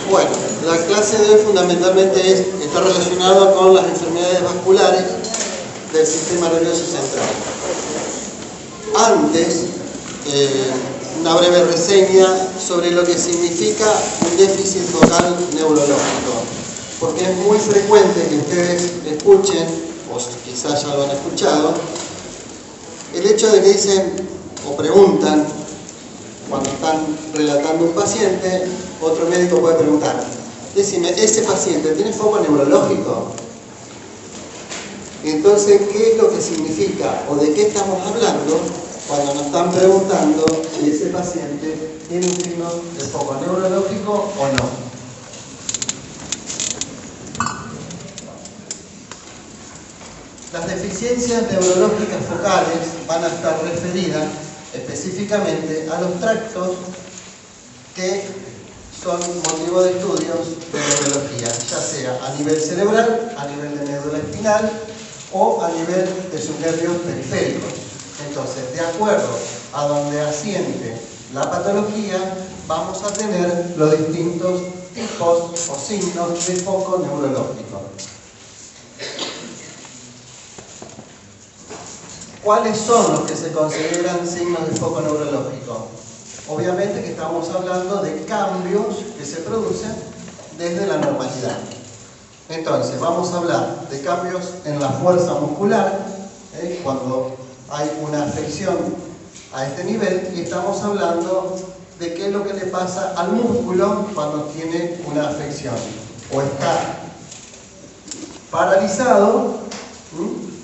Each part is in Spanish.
Bueno, la clase de hoy fundamentalmente está relacionada con las enfermedades vasculares del sistema nervioso central. Antes, una breve reseña sobre lo que significa un déficit focal neurológico, porque es muy frecuente que ustedes escuchen, o quizás ya lo han escuchado, el hecho de que dicen o preguntan, cuando están relatando un paciente, otro médico puede preguntar: decime, ¿ese paciente tiene foco neurológico? Entonces, ¿qué es lo que significa o de qué estamos hablando cuando nos están preguntando si ese paciente tiene un signo de foco neurológico o no? Las deficiencias neurológicas focales van a estar referidas específicamente a los tractos que son motivo de estudios de neurología, ya sea a nivel cerebral, a nivel de médula espinal o a nivel de sus nervios periféricos. Entonces, de acuerdo a donde asiente la patología, vamos a tener los distintos tipos o signos de foco neurológico. ¿Cuáles son los que se consideran signos de foco neurológico? Obviamente que estamos hablando de cambios que se producen desde la normalidad. Entonces, vamos a hablar de cambios en la fuerza muscular, cuando hay una afección a este nivel, y estamos hablando de qué es lo que le pasa al músculo cuando tiene una afección. O está paralizado,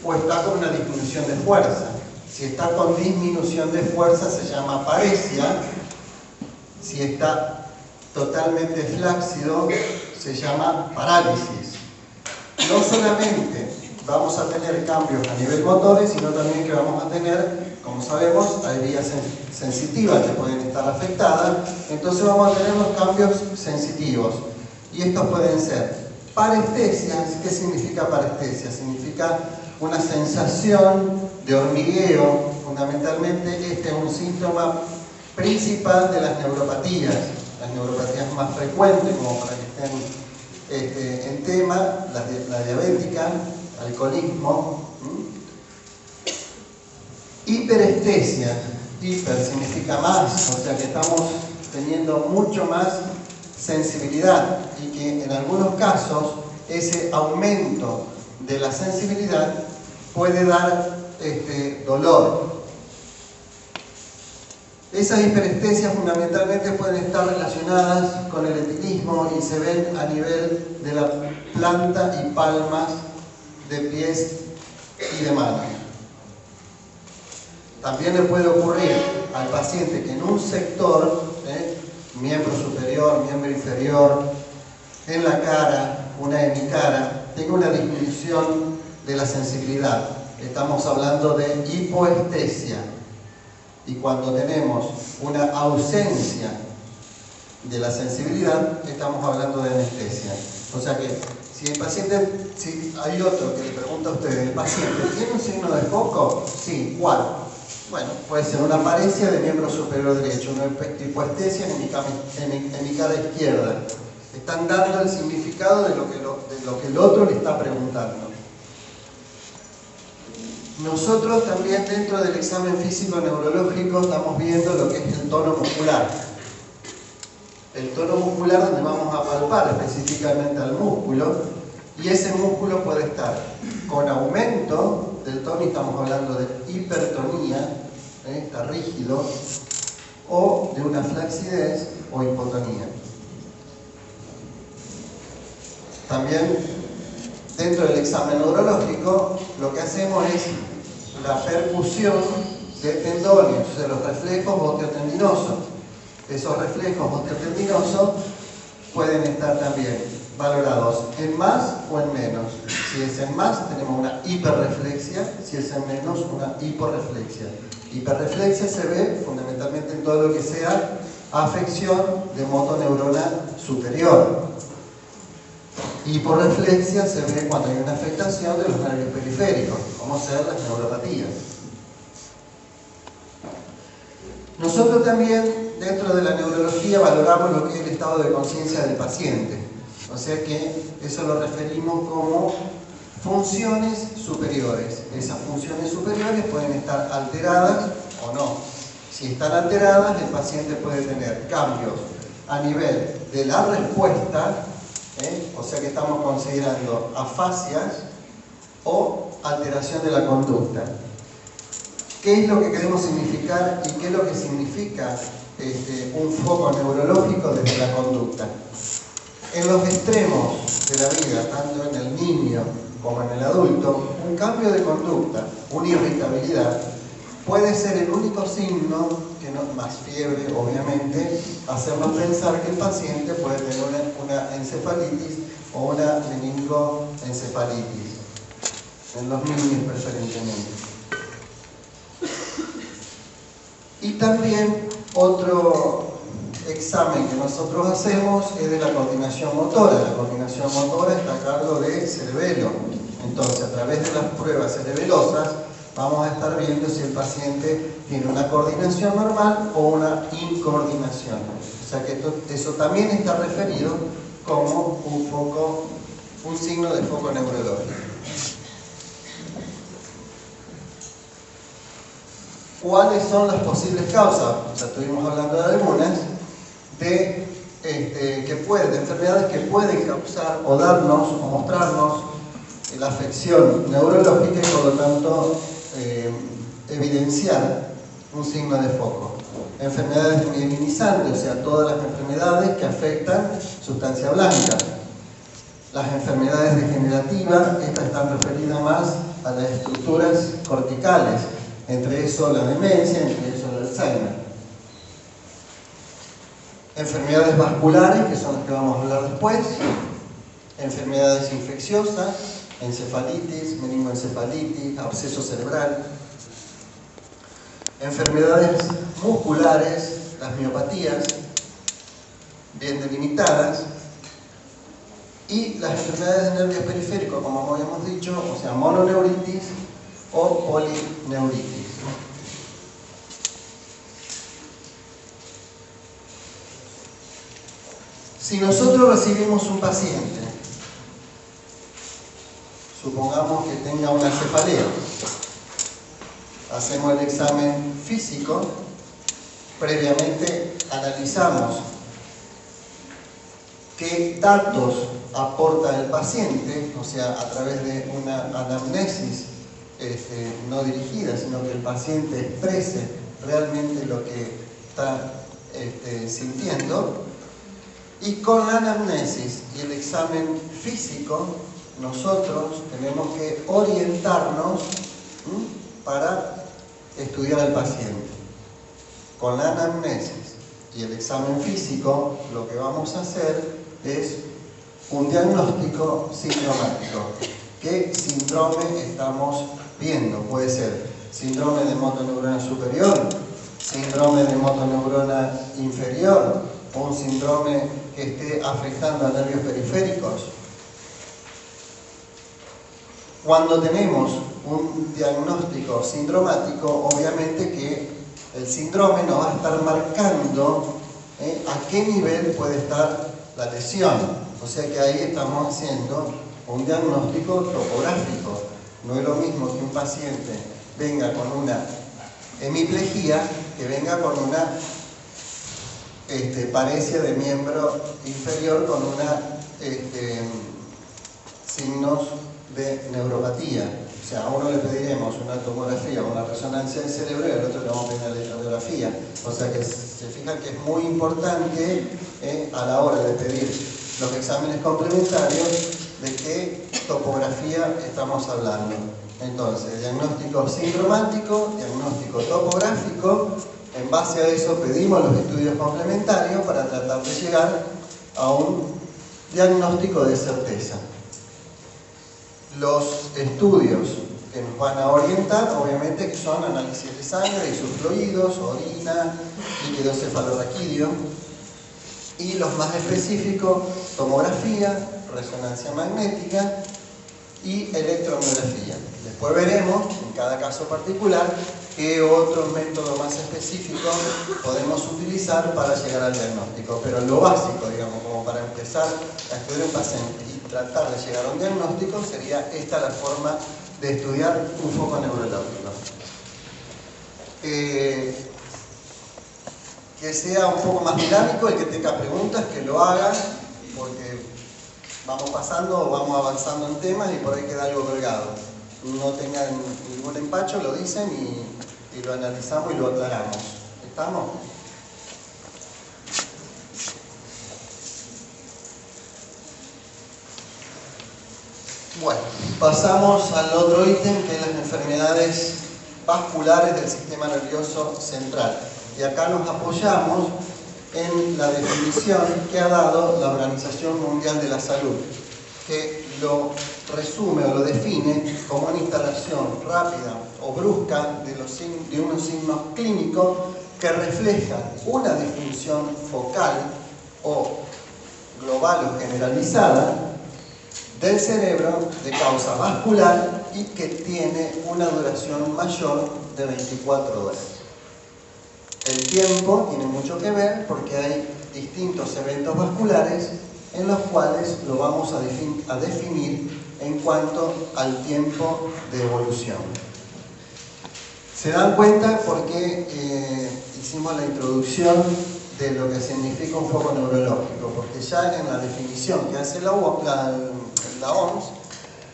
o está con una disminución de fuerza. Si está con disminución de fuerza se llama paresia. Si está totalmente flácido se llama parálisis. No solamente vamos a tener cambios a nivel motor, sino también que vamos a tener, como sabemos, hay vías sensitivas que pueden estar afectadas. Entonces vamos a tener los cambios sensitivos. Y estos pueden ser parestesias. ¿Qué significa parestesia? Significa una sensación de hormigueo. Fundamentalmente este es un síntoma principal de las neuropatías más frecuentes, como para que estén en tema, la diabética, alcoholismo. Hiperestesia. Hiper significa más, o sea que estamos teniendo mucho más sensibilidad, y que en algunos casos ese aumento de la sensibilidad puede dar dolor. Esas hiperestesias fundamentalmente pueden estar relacionadas con el etilismo y se ven a nivel de la planta y palmas de pies y de manos. También le puede ocurrir al paciente que en un sector, miembro superior, miembro inferior, en la cara, una hemicara, tenga una disminución de la sensibilidad. Estamos hablando de hipoestesia. Y cuando tenemos una ausencia de la sensibilidad, estamos hablando de anestesia. O sea que si hay otro que le pregunta a usted, ¿el paciente tiene un signo de foco? Sí, ¿cuál? Bueno, puede ser una paresia de miembro superior derecho, una hipoestesia en mi cara izquierda. Están dando el significado de lo que el otro le está preguntando. Nosotros también dentro del examen físico neurológico estamos viendo lo que es el tono muscular. El tono muscular donde vamos a palpar específicamente al músculo, y ese músculo puede estar con aumento del tono, y estamos hablando de hipertonía, está rígido, o de una flacidez o hipotonía. También dentro del examen neurológico lo que hacemos es la percusión de tendones, de los reflejos osteotendinosos. Esos reflejos osteotendinosos pueden estar también valorados en más o en menos. Si es en más, tenemos una hiperreflexia; si es en menos, una hiporreflexia. Hiperreflexia se ve fundamentalmente en todo lo que sea afección de motoneurona superior. Hiporreflexia se ve cuando hay una afectación de los nervios periféricos, como ser las neuropatías. Nosotros también, dentro de la neurología, valoramos lo que es el estado de conciencia del paciente. O sea que eso lo referimos como funciones superiores. Esas funciones superiores pueden estar alteradas o no. Si están alteradas, el paciente puede tener cambios a nivel de la respuesta, o sea que estamos considerando afasias o alteración de la conducta. ¿Qué es lo que queremos significar y qué es lo que significa un foco neurológico desde la conducta? En los extremos de la vida, tanto en el niño como en el adulto, un cambio de conducta, una irritabilidad, puede ser el único signo, que no más fiebre obviamente, hacernos pensar que el paciente puede tener una encefalitis o una meningoencefalitis, en los niños preferentemente. Y también otro examen que nosotros hacemos es de la coordinación motora. La coordinación motora está a cargo del cerebelo. Entonces, a través de las pruebas cerebelosas, vamos a estar viendo si el paciente tiene una coordinación normal o una incoordinación. O sea que eso también está referido como un signo de foco neurológico. ¿Cuáles son las posibles causas? Ya estuvimos hablando de algunas, de enfermedades que pueden causar o darnos o mostrarnos la afección neurológica y por lo tanto evidenciar un signo de foco. Enfermedades mielinizantes, o sea, todas las enfermedades que afectan sustancia blanca. Las enfermedades degenerativas, estas están referidas más a las estructuras corticales, entre eso la demencia, entre eso el Alzheimer. Enfermedades vasculares, que son las que vamos a hablar después. Enfermedades infecciosas, encefalitis, meningoencefalitis, absceso cerebral. Enfermedades musculares, las miopatías, bien delimitadas. Y las enfermedades de nervios periféricos, como habíamos dicho, o sea, mononeuritis o polineuritis. Si nosotros recibimos un paciente, supongamos que tenga una cefalea, hacemos el examen físico, previamente analizamos qué datos aporta el paciente, o sea, a través de una anamnesis no dirigida, sino que el paciente exprese realmente lo que está sintiendo. Y con la anamnesis y el examen físico, nosotros tenemos que orientarnos para estudiar al paciente. Con la anamnesis y el examen físico, lo que vamos a hacer es un diagnóstico sindromático. ¿Qué síndrome estamos viendo? Puede ser síndrome de motoneurona superior, síndrome de motoneurona inferior, un síndrome que esté afectando a nervios periféricos. Cuando tenemos un diagnóstico sindromático, obviamente que el síndrome nos va a estar marcando a qué nivel puede estar la lesión. O sea que ahí estamos haciendo un diagnóstico topográfico. No es lo mismo que un paciente venga con una hemiplegia que venga con una paresia de miembro inferior con signos de neuropatía. O sea, a uno le pediremos una tomografía o una resonancia del cerebro y al otro le vamos a pedir una electrocardiografía. O sea que se fijan que es muy importante a la hora de pedir los exámenes complementarios de qué topografía estamos hablando. Entonces, diagnóstico sindromático, diagnóstico topográfico. En base a eso pedimos los estudios complementarios para tratar de llegar a un diagnóstico de certeza. Los estudios que nos van a orientar, obviamente, que son análisis de sangre y sus fluidos, orina, líquido cefalorraquídeo, y los más específicos, tomografía, resonancia magnética y electromiografía. Después veremos, en cada caso particular, qué otro método más específico podemos utilizar para llegar al diagnóstico. Pero lo básico, digamos, como para empezar a estudiar un paciente y tratar de llegar a un diagnóstico, sería esta la forma de estudiar un foco neurológico. Que sea un poco más dinámico, el que tenga preguntas, que lo haga, porque vamos pasando o vamos avanzando en temas y por ahí queda algo colgado. No tengan ningún empacho, lo dicen y lo analizamos y lo aclaramos. ¿Estamos? Bueno, pasamos al otro ítem, que es las enfermedades vasculares del sistema nervioso central. Y acá nos apoyamos en la definición que ha dado la Organización Mundial de la Salud, que lo resume o lo define como una instalación rápida o brusca de unos signos clínicos que reflejan una disfunción focal o global o generalizada del cerebro de causa vascular y que tiene una duración mayor de 24 horas. El tiempo tiene mucho que ver porque hay distintos eventos vasculares en los cuales lo vamos a definir en cuanto al tiempo de evolución. ¿Se dan cuenta por qué hicimos la introducción de lo que significa un foco neurológico? Porque ya en la definición que hace la OMS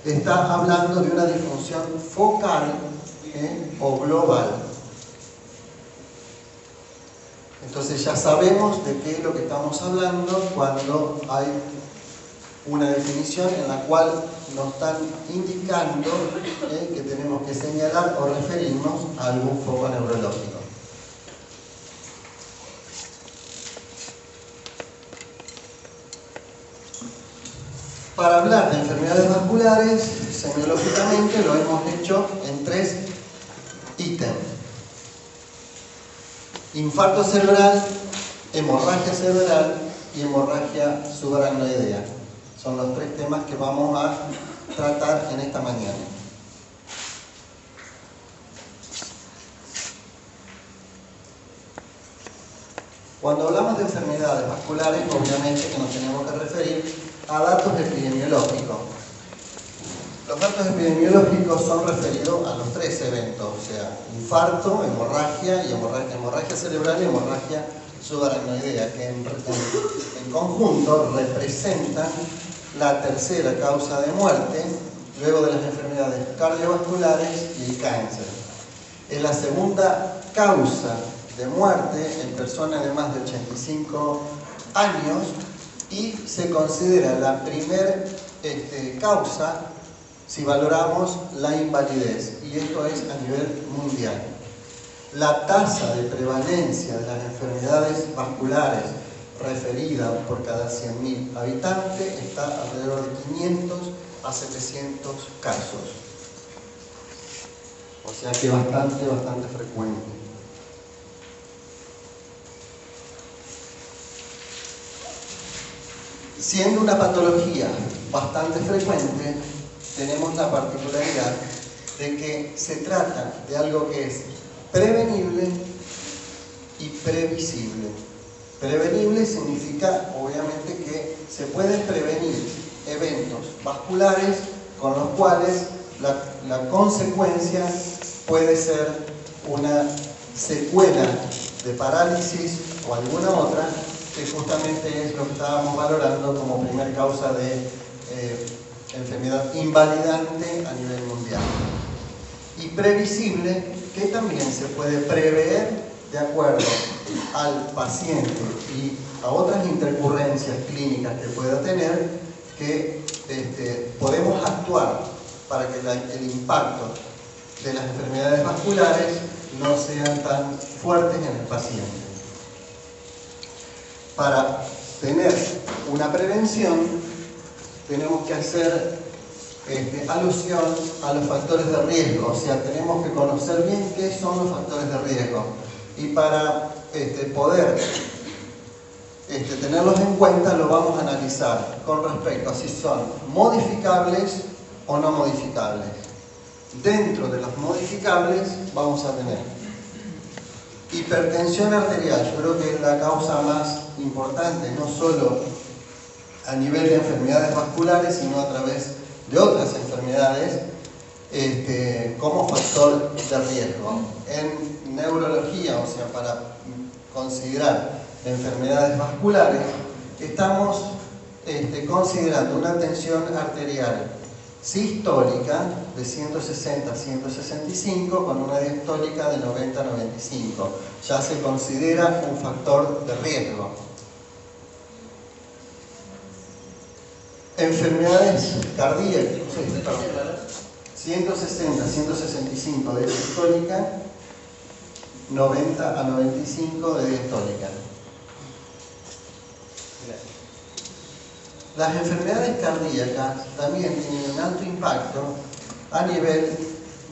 está hablando de una disfunción focal o global. Entonces ya sabemos de qué es lo que estamos hablando cuando hay una definición en la cual nos están indicando que tenemos que señalar o referirnos a algún foco neurológico. Para hablar de enfermedades vasculares, semiológicamente lo hemos hecho en 3 ítems. Infarto cerebral, hemorragia cerebral y hemorragia subaracnoidea. Son los 3 temas que vamos a tratar en esta mañana. Cuando hablamos de enfermedades vasculares, obviamente que nos tenemos que referir a datos epidemiológicos. Los datos epidemiológicos son referidos a los 3 eventos, o sea, infarto, hemorragia cerebral y hemorragia subaracnoidea, que en conjunto representan la tercera causa de muerte, luego de las enfermedades cardiovasculares y el cáncer. Es la segunda causa de muerte en personas de más de 85 años y se considera la primera causa si valoramos la invalidez, y esto es a nivel mundial. La tasa de prevalencia de las enfermedades vasculares referidas por cada 100.000 habitantes está alrededor de 500 a 700 casos. O sea que bastante frecuente. Siendo una patología bastante frecuente, tenemos la particularidad de que se trata de algo que es prevenible y previsible. Prevenible significa, obviamente, que se pueden prevenir eventos vasculares con los cuales la consecuencia puede ser una secuela de parálisis o alguna otra, que justamente es lo que estábamos valorando como primer causa de enfermedad invalidante a nivel mundial. Y previsible, que también se puede prever de acuerdo al paciente y a otras intercurrencias clínicas que pueda tener, que podemos actuar para que el impacto de las enfermedades vasculares no sean tan fuertes en el paciente. Para tener una prevención tenemos que hacer alusión a los factores de riesgo, o sea, tenemos que conocer bien qué son los factores de riesgo, y para poder tenerlos en cuenta lo vamos a analizar con respecto a si son modificables o no modificables. Dentro de los modificables vamos a tener hipertensión arterial. Yo creo que es la causa más importante, no solo a nivel de enfermedades vasculares, sino a través de otras enfermedades, como factor de riesgo. En neurología, o sea, para considerar enfermedades vasculares, estamos considerando una tensión arterial sistólica de 160 a 165 con una diastólica de 90 a 95. Ya se considera un factor de riesgo. Enfermedades cardíacas, 160 a 165 de sistólica, 90 a 95 de diastólica. Las enfermedades cardíacas también tienen un alto impacto a nivel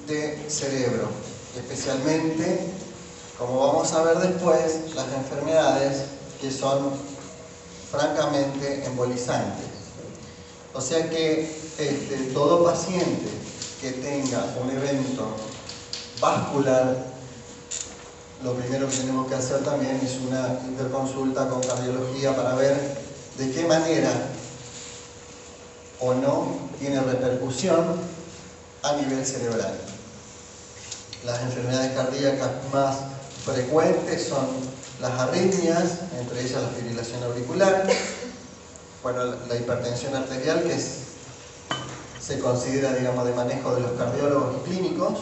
de cerebro, especialmente, como vamos a ver después, las enfermedades que son francamente embolizantes. O sea que todo paciente que tenga un evento vascular, lo primero que tenemos que hacer también es una interconsulta con cardiología para ver de qué manera o no tiene repercusión a nivel cerebral. Las enfermedades cardíacas más frecuentes son las arritmias, entre ellas la fibrilación auricular, bueno, la hipertensión arterial, que se considera, digamos, de manejo de los cardiólogos y clínicos.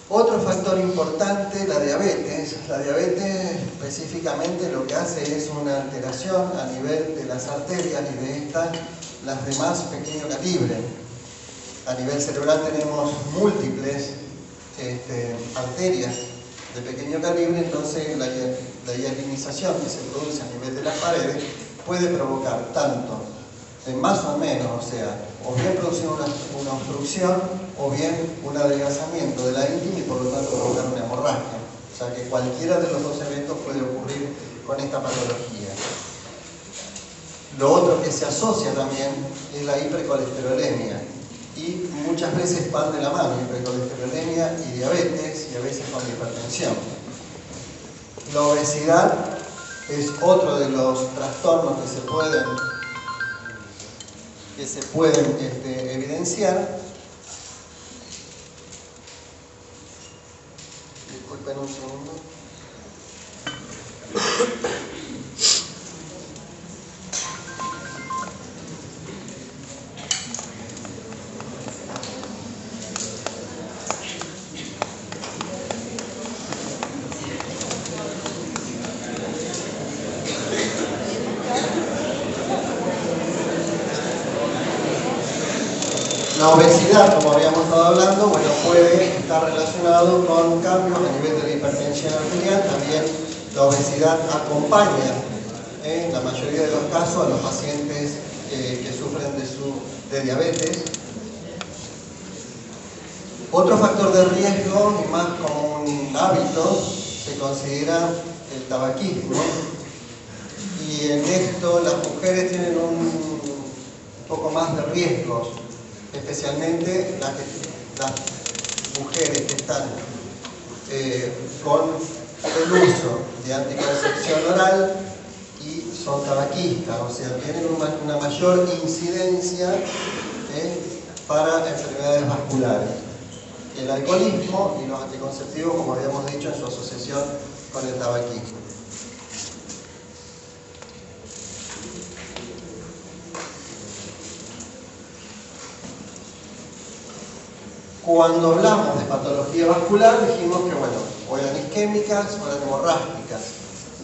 Otro factor importante, la diabetes. La diabetes específicamente lo que hace es una alteración a nivel de las arterias y de estas, las de más pequeño calibre. A nivel cerebral tenemos múltiples arterias de pequeño calibre, entonces la hialinización que se produce a nivel de las paredes puede provocar tanto, más o menos, o sea, o bien producir una obstrucción o bien un adelgazamiento de la íntima y por lo tanto provocar una hemorragia. O sea que cualquiera de los dos eventos puede ocurrir con esta patología. Lo otro que se asocia también es la hipercolesterolemia y muchas veces van de la mano, hipercolesterolemia y diabetes, y a veces con hipertensión. La obesidad es otro de los trastornos que se pueden evidenciar. Disculpen un segundo. La obesidad, como habíamos estado hablando, bueno, puede estar relacionado con cambios a nivel de la hipertensión arterial. También la obesidad acompaña, en la mayoría de los casos, a los pacientes que sufren de diabetes. Otro factor de riesgo, y más como un hábito, se considera el tabaquismo. Y en esto las mujeres tienen un poco más de riesgos, especialmente las mujeres que están con el uso de anticoncepción oral y son tabaquistas, o sea, tienen una mayor incidencia para enfermedades vasculares. El alcoholismo y los anticonceptivos, como habíamos dicho, en su asociación con el tabaquismo. Cuando hablamos de patología vascular dijimos que, bueno, o eran isquémicas o eran hemorrágicas.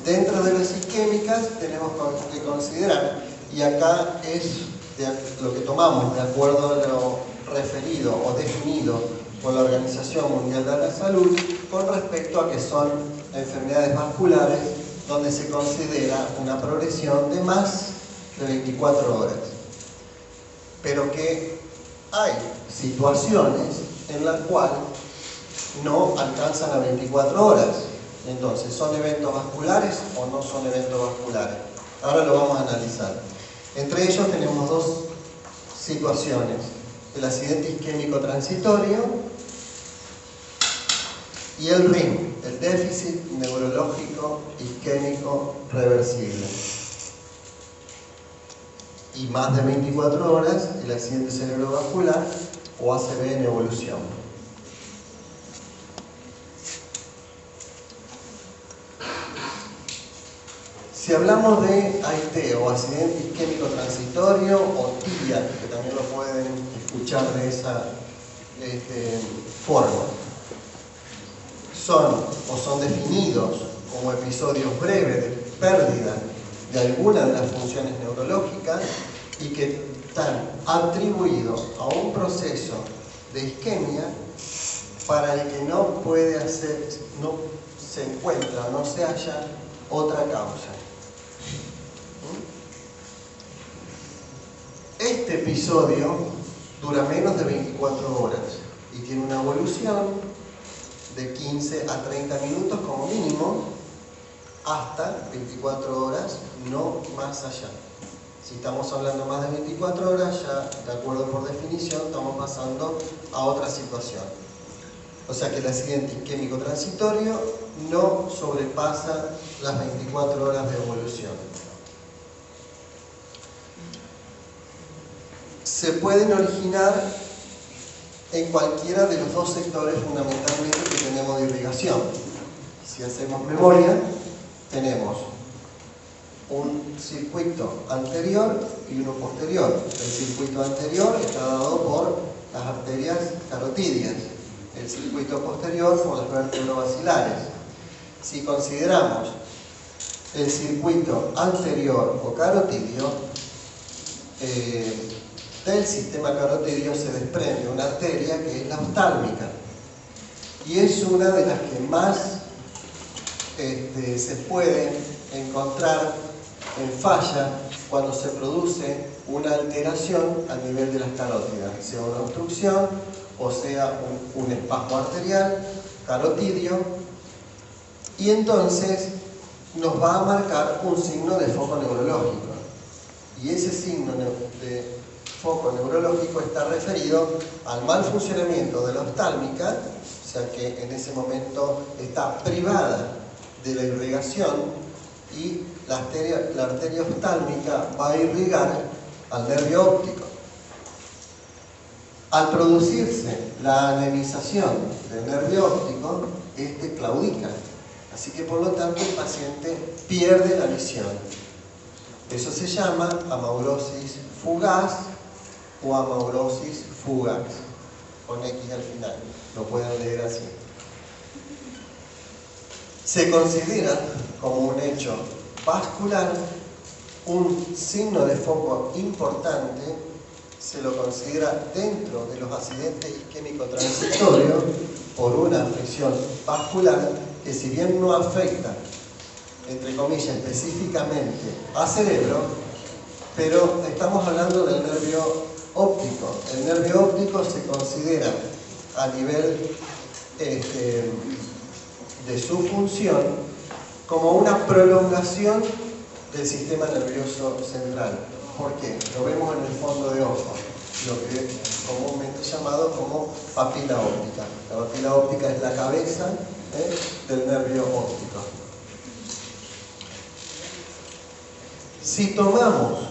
Dentro de las isquémicas tenemos que considerar, y acá es lo que tomamos de acuerdo a lo referido o definido por la Organización Mundial de la Salud con respecto a que son enfermedades vasculares donde se considera una progresión de más de 24 horas. Pero que hay situaciones en las cuales no alcanzan a 24 horas. Entonces, ¿son eventos vasculares o no son eventos vasculares? Ahora lo vamos a analizar. Entre ellos tenemos dos situaciones. el accidente isquémico transitorio y el RIM, el déficit neurológico isquémico reversible. Y más de 24 horas, el accidente cerebrovascular o ACV en evolución. Si hablamos de AIT o accidente isquémico transitorio o TIA, que también lo pueden escuchar de esa forma, son definidos como episodios breves de pérdida de alguna de las funciones neurológicas y que están atribuidos a un proceso de isquemia para el que no se encuentra, no se halla otra causa. Este episodio dura menos de 24 horas y tiene una evolución de 15 a 30 minutos como mínimo, hasta 24 horas, no más allá. Si estamos hablando más de 24 horas, ya de acuerdo por definición, estamos pasando a otra situación. O sea que el accidente isquémico transitorio no sobrepasa las 24 horas de evolución. Se pueden originar en cualquiera de los dos sectores fundamentalmente que tenemos de irrigación. Si hacemos memoria, tenemos un circuito anterior y uno posterior. El circuito anterior está dado por las arterias carotídeas, el circuito posterior por las vértebro-basilares. Si consideramos el circuito anterior o carotídeo, del sistema carotídeo se desprende una arteria que es la oftálmica y es una de las que más se puede encontrar en falla cuando se produce una alteración a nivel de las carótidas, sea una obstrucción o sea un espasmo arterial carotídeo, y entonces nos va a marcar un signo de foco neurológico, y ese signo de foco neurológico está referido al mal funcionamiento de la oftálmica, o sea que en ese momento está privada de la irrigación y la arteria oftálmica va a irrigar al nervio óptico. Al producirse la anemización del nervio óptico, este claudica, así que por lo tanto el paciente pierde la visión. Eso se llama amaurosis fugaz o amaurosis fugax, con X al final, lo pueden leer así. Se considera como un hecho vascular, un signo de foco importante, se lo considera dentro de los accidentes isquémicos transitorios por una afección vascular que, si bien no afecta, entre comillas, específicamente a cerebro, pero estamos hablando del nervio óptico. El nervio óptico se considera a nivel de su función como una prolongación del sistema nervioso central. ¿Por qué? Lo vemos en el fondo de ojo, lo que es comúnmente llamado como papila óptica. La papila óptica es la cabeza del nervio óptico. Si tomamos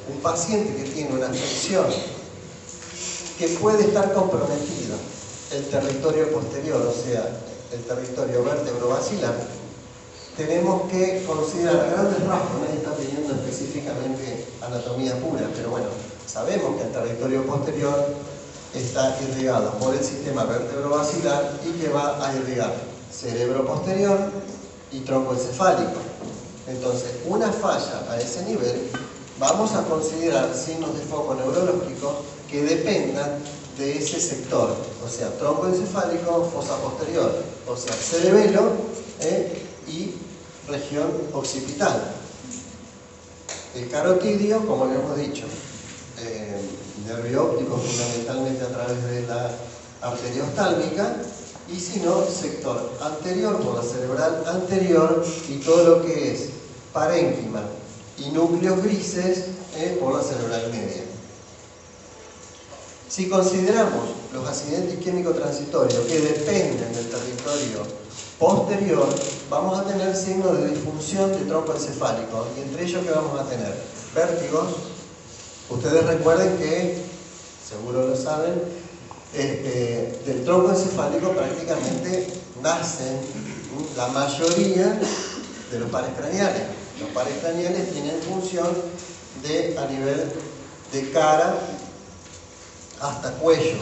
un paciente que tiene una afección que puede estar comprometido el territorio posterior, o sea, el territorio vértebro-basilar, tenemos que considerar a grandes rasgos, nadie está pidiendo específicamente anatomía pura, pero bueno, sabemos que el territorio posterior está irrigado por el sistema vértebro-basilar y que va a irrigar cerebro posterior y tronco encefálico. Entonces, una falla a ese nivel, vamos a considerar signos de foco neurológico que dependan de ese sector, o sea, tronco encefálico, fosa posterior, o sea, cerebelo y región occipital. El carotidio, como le hemos dicho, nervio óptico fundamentalmente a través de la arteria oftálmica, y si no, sector anterior por la cerebral anterior y todo lo que es parénquima y núcleos grises por la cerebral media. Si consideramos los accidentes isquémicos transitorios que dependen del territorio posterior, vamos a tener signos de disfunción de tronco encefálico, y entre ellos que vamos a tener vértigos. Ustedes recuerden que, seguro lo saben, del tronco encefálico prácticamente nacen la mayoría de los pares craneales. Los pares craneales tienen función de a nivel de cara hasta cuello.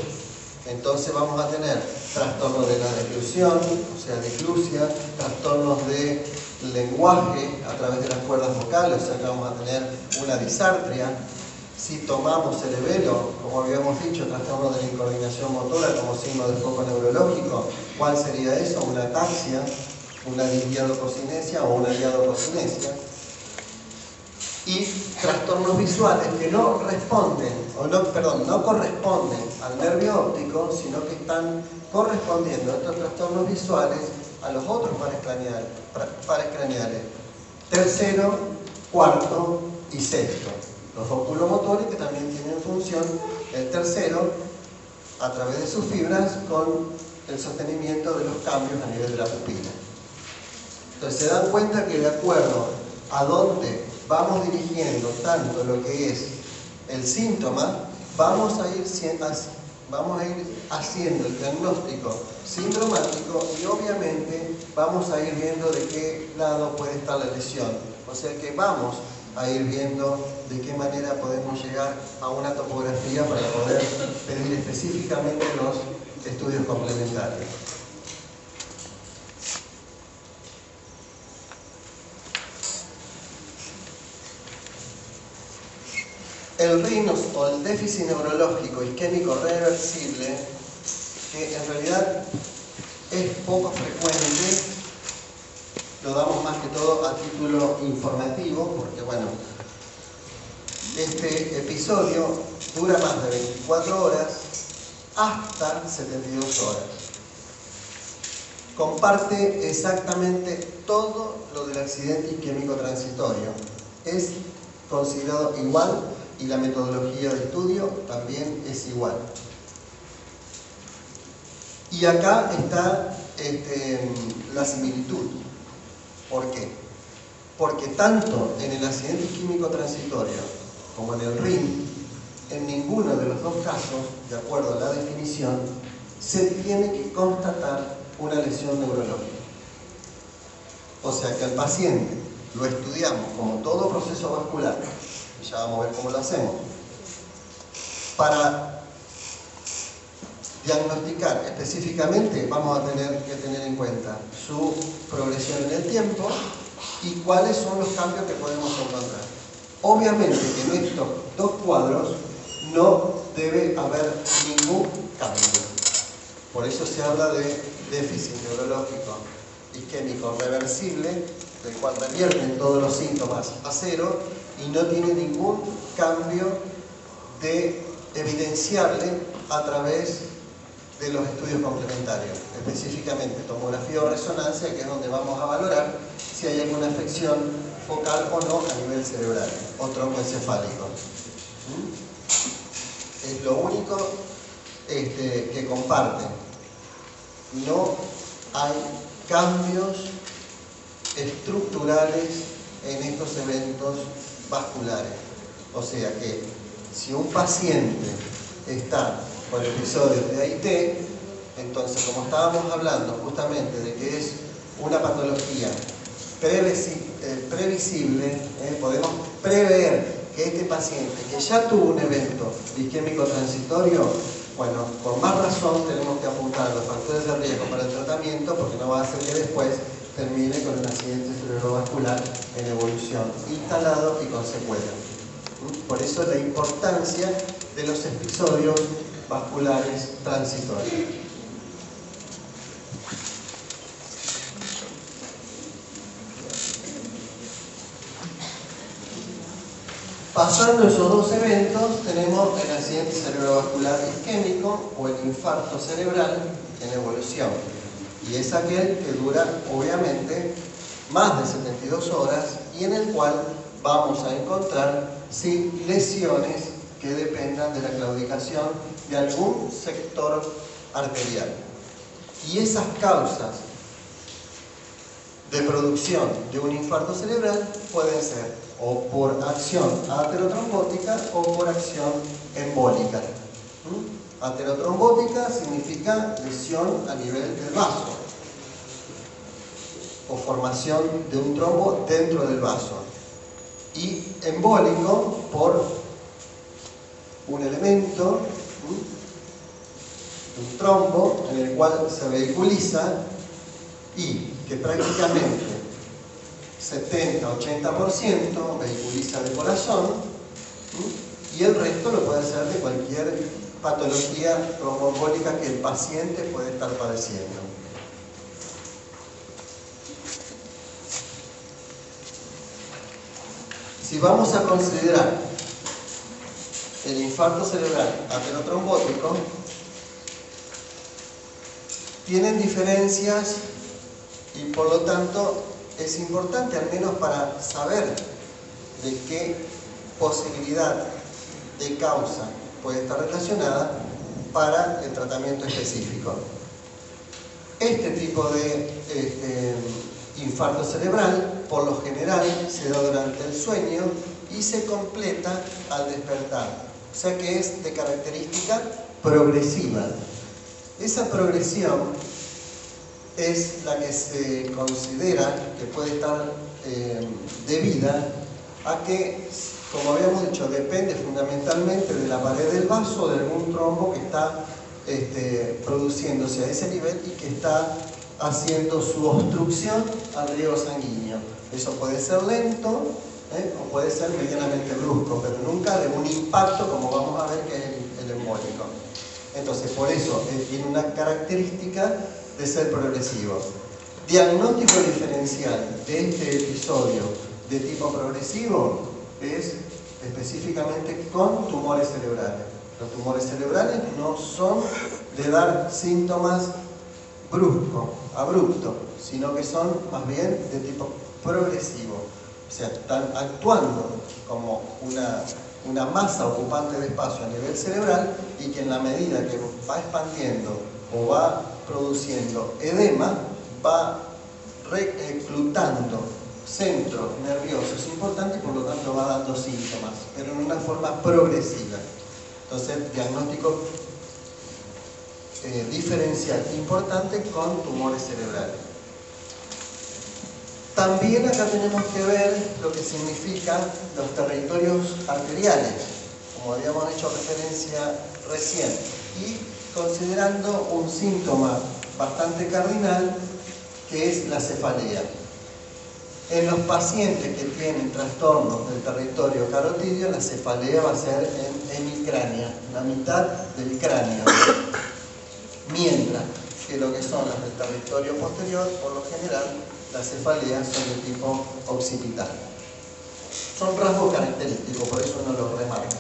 Entonces vamos a tener trastornos de la deglución, o sea, diglusia, trastornos de lenguaje a través de las cuerdas vocales, o sea que vamos a tener una disartria. Si tomamos cerebelo, como habíamos dicho, trastornos de la incoordinación motora como signo de foco neurológico, ¿cuál sería eso? Una ataxia, una disdiadococinesia o una diadococinesia. Y trastornos visuales que no responden, no corresponden al nervio óptico, sino que están correspondiendo estos trastornos visuales a los otros pares craneales. Tercero, cuarto y sexto. Los oculomotores, que también tienen función, el tercero, a través de sus fibras, con el sostenimiento de los cambios a nivel de la pupila. Entonces se dan cuenta que de acuerdo a dónde vamos dirigiendo tanto lo que es el síntoma, vamos a ir haciendo el diagnóstico sindromático y obviamente vamos a ir viendo de qué lado puede estar la lesión. O sea que vamos a ir viendo de qué manera podemos llegar a una topografía para poder pedir específicamente los estudios complementarios. El RIN o el déficit neurológico isquémico reversible, que en realidad es poco frecuente, lo damos más que todo a título informativo, porque bueno, este episodio dura más de 24 horas hasta 72 horas. Comparte exactamente todo lo del accidente isquémico transitorio. Es considerado igual y la metodología de estudio también es igual. Y acá está la similitud. ¿Por qué? Porque tanto en el accidente isquémico transitorio como en el RIN, en ninguno de los dos casos, de acuerdo a la definición, se tiene que constatar una lesión neurológica. O sea que al paciente lo estudiamos como todo proceso vascular, y ya vamos a ver cómo lo hacemos, para diagnosticar específicamente vamos a tener que tener en cuenta su progresión en el tiempo y cuáles son los cambios que podemos encontrar. Obviamente que en estos dos cuadros no debe haber ningún cambio. Por eso se habla de déficit neurológico isquémico reversible, del cual revierten todos los síntomas a cero y no tiene ningún cambio de evidenciable a través de los estudios complementarios, específicamente tomografía o resonancia, que es donde vamos a valorar si hay alguna afección focal o no a nivel cerebral o troncoencefálico. Es lo único que comparten. No hay cambios estructurales en estos eventos vasculares. O sea que si un paciente está con episodios de AIT, entonces como estábamos hablando justamente de que es una patología previsible, podemos prever que este paciente que ya tuvo un evento isquémico transitorio, bueno, con más razón tenemos que apuntar a los factores de riesgo para el tratamiento, porque no va a hacer que después termine con un accidente cerebrovascular en evolución instalado y con secuelas. Por eso la importancia de los episodios vasculares transitorios. Pasando esos dos eventos, tenemos el accidente cerebrovascular isquémico o el infarto cerebral en evolución. Y es aquel que dura, obviamente, más de 72 horas y en el cual vamos a encontrar lesiones que dependan de la claudicación de algún sector arterial. Y esas causas de producción de un infarto cerebral pueden ser o por acción aterotrombótica o por acción embólica. Aterotrombótica significa lesión a nivel del vaso o formación de un trombo dentro del vaso, y embólico por un elemento, un trombo en el cual se vehiculiza y que prácticamente 70-80% vehiculiza de corazón, y el resto lo puede hacer de cualquier patología tromboembólica que el paciente puede estar padeciendo. Si vamos a considerar el infarto cerebral aterotrombótico, tienen diferencias y por lo tanto es importante, al menos para saber de qué posibilidad de causa puede estar relacionada para el tratamiento específico. Este tipo de infarto cerebral, por lo general, se da durante el sueño y se completa al despertar. O sea que es de característica progresiva. Esa progresión es la que se considera que puede estar debida a que, como habíamos dicho, depende fundamentalmente de la pared del vaso o de algún trombo que está produciéndose a ese nivel y que está haciendo su obstrucción al riego sanguíneo. Eso puede ser lento o puede ser medianamente brusco, pero nunca de un impacto como vamos a ver que es el embólico. Entonces, por eso tiene una característica de ser progresivo. Diagnóstico diferencial de este episodio de tipo progresivo es específicamente con tumores cerebrales. Los tumores cerebrales no son de dar síntomas brusco, abrupto, sino que son más bien de tipo progresivo. O sea, están actuando como una masa ocupante de espacio a nivel cerebral y que en la medida que va expandiendo o va produciendo edema, va reclutando centros nerviosos importantes y por lo tanto va dando síntomas, pero en una forma progresiva. Entonces, diagnóstico diferencial importante con tumores cerebrales. También acá tenemos que ver lo que significan los territorios arteriales, como habíamos hecho referencia recién, y considerando un síntoma bastante cardinal que es la cefalea. En los pacientes que tienen trastornos del territorio carotidio, la cefalea va a ser en hemicránea, la mitad del cráneo. Mientras que lo que son las del territorio posterior, por lo general, las cefaleas son de tipo occipital. Son rasgos característicos, por eso uno los remarca.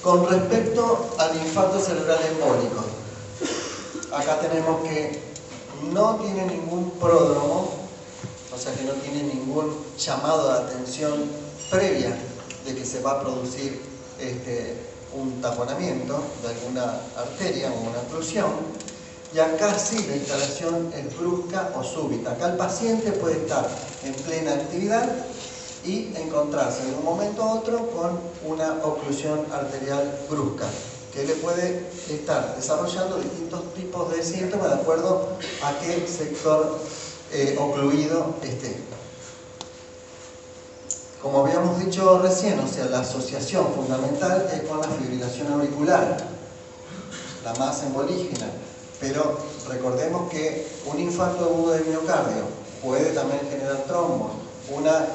Con respecto al infarto cerebral embólico, acá tenemos que no tiene ningún pródromo, o sea que no tiene ningún llamado de atención previa de que se va a producir un taponamiento de alguna arteria o una oclusión, y acá sí la instalación es brusca o súbita. Acá el paciente puede estar en plena actividad y encontrarse en un momento u otro con una oclusión arterial brusca, que le puede estar desarrollando distintos tipos de síntomas de acuerdo a qué sector ocluido esté. Como habíamos dicho recién, o sea, la asociación fundamental es con la fibrilación auricular, la más embolígena, pero recordemos que un infarto agudo de miocardio puede también generar trombos. Una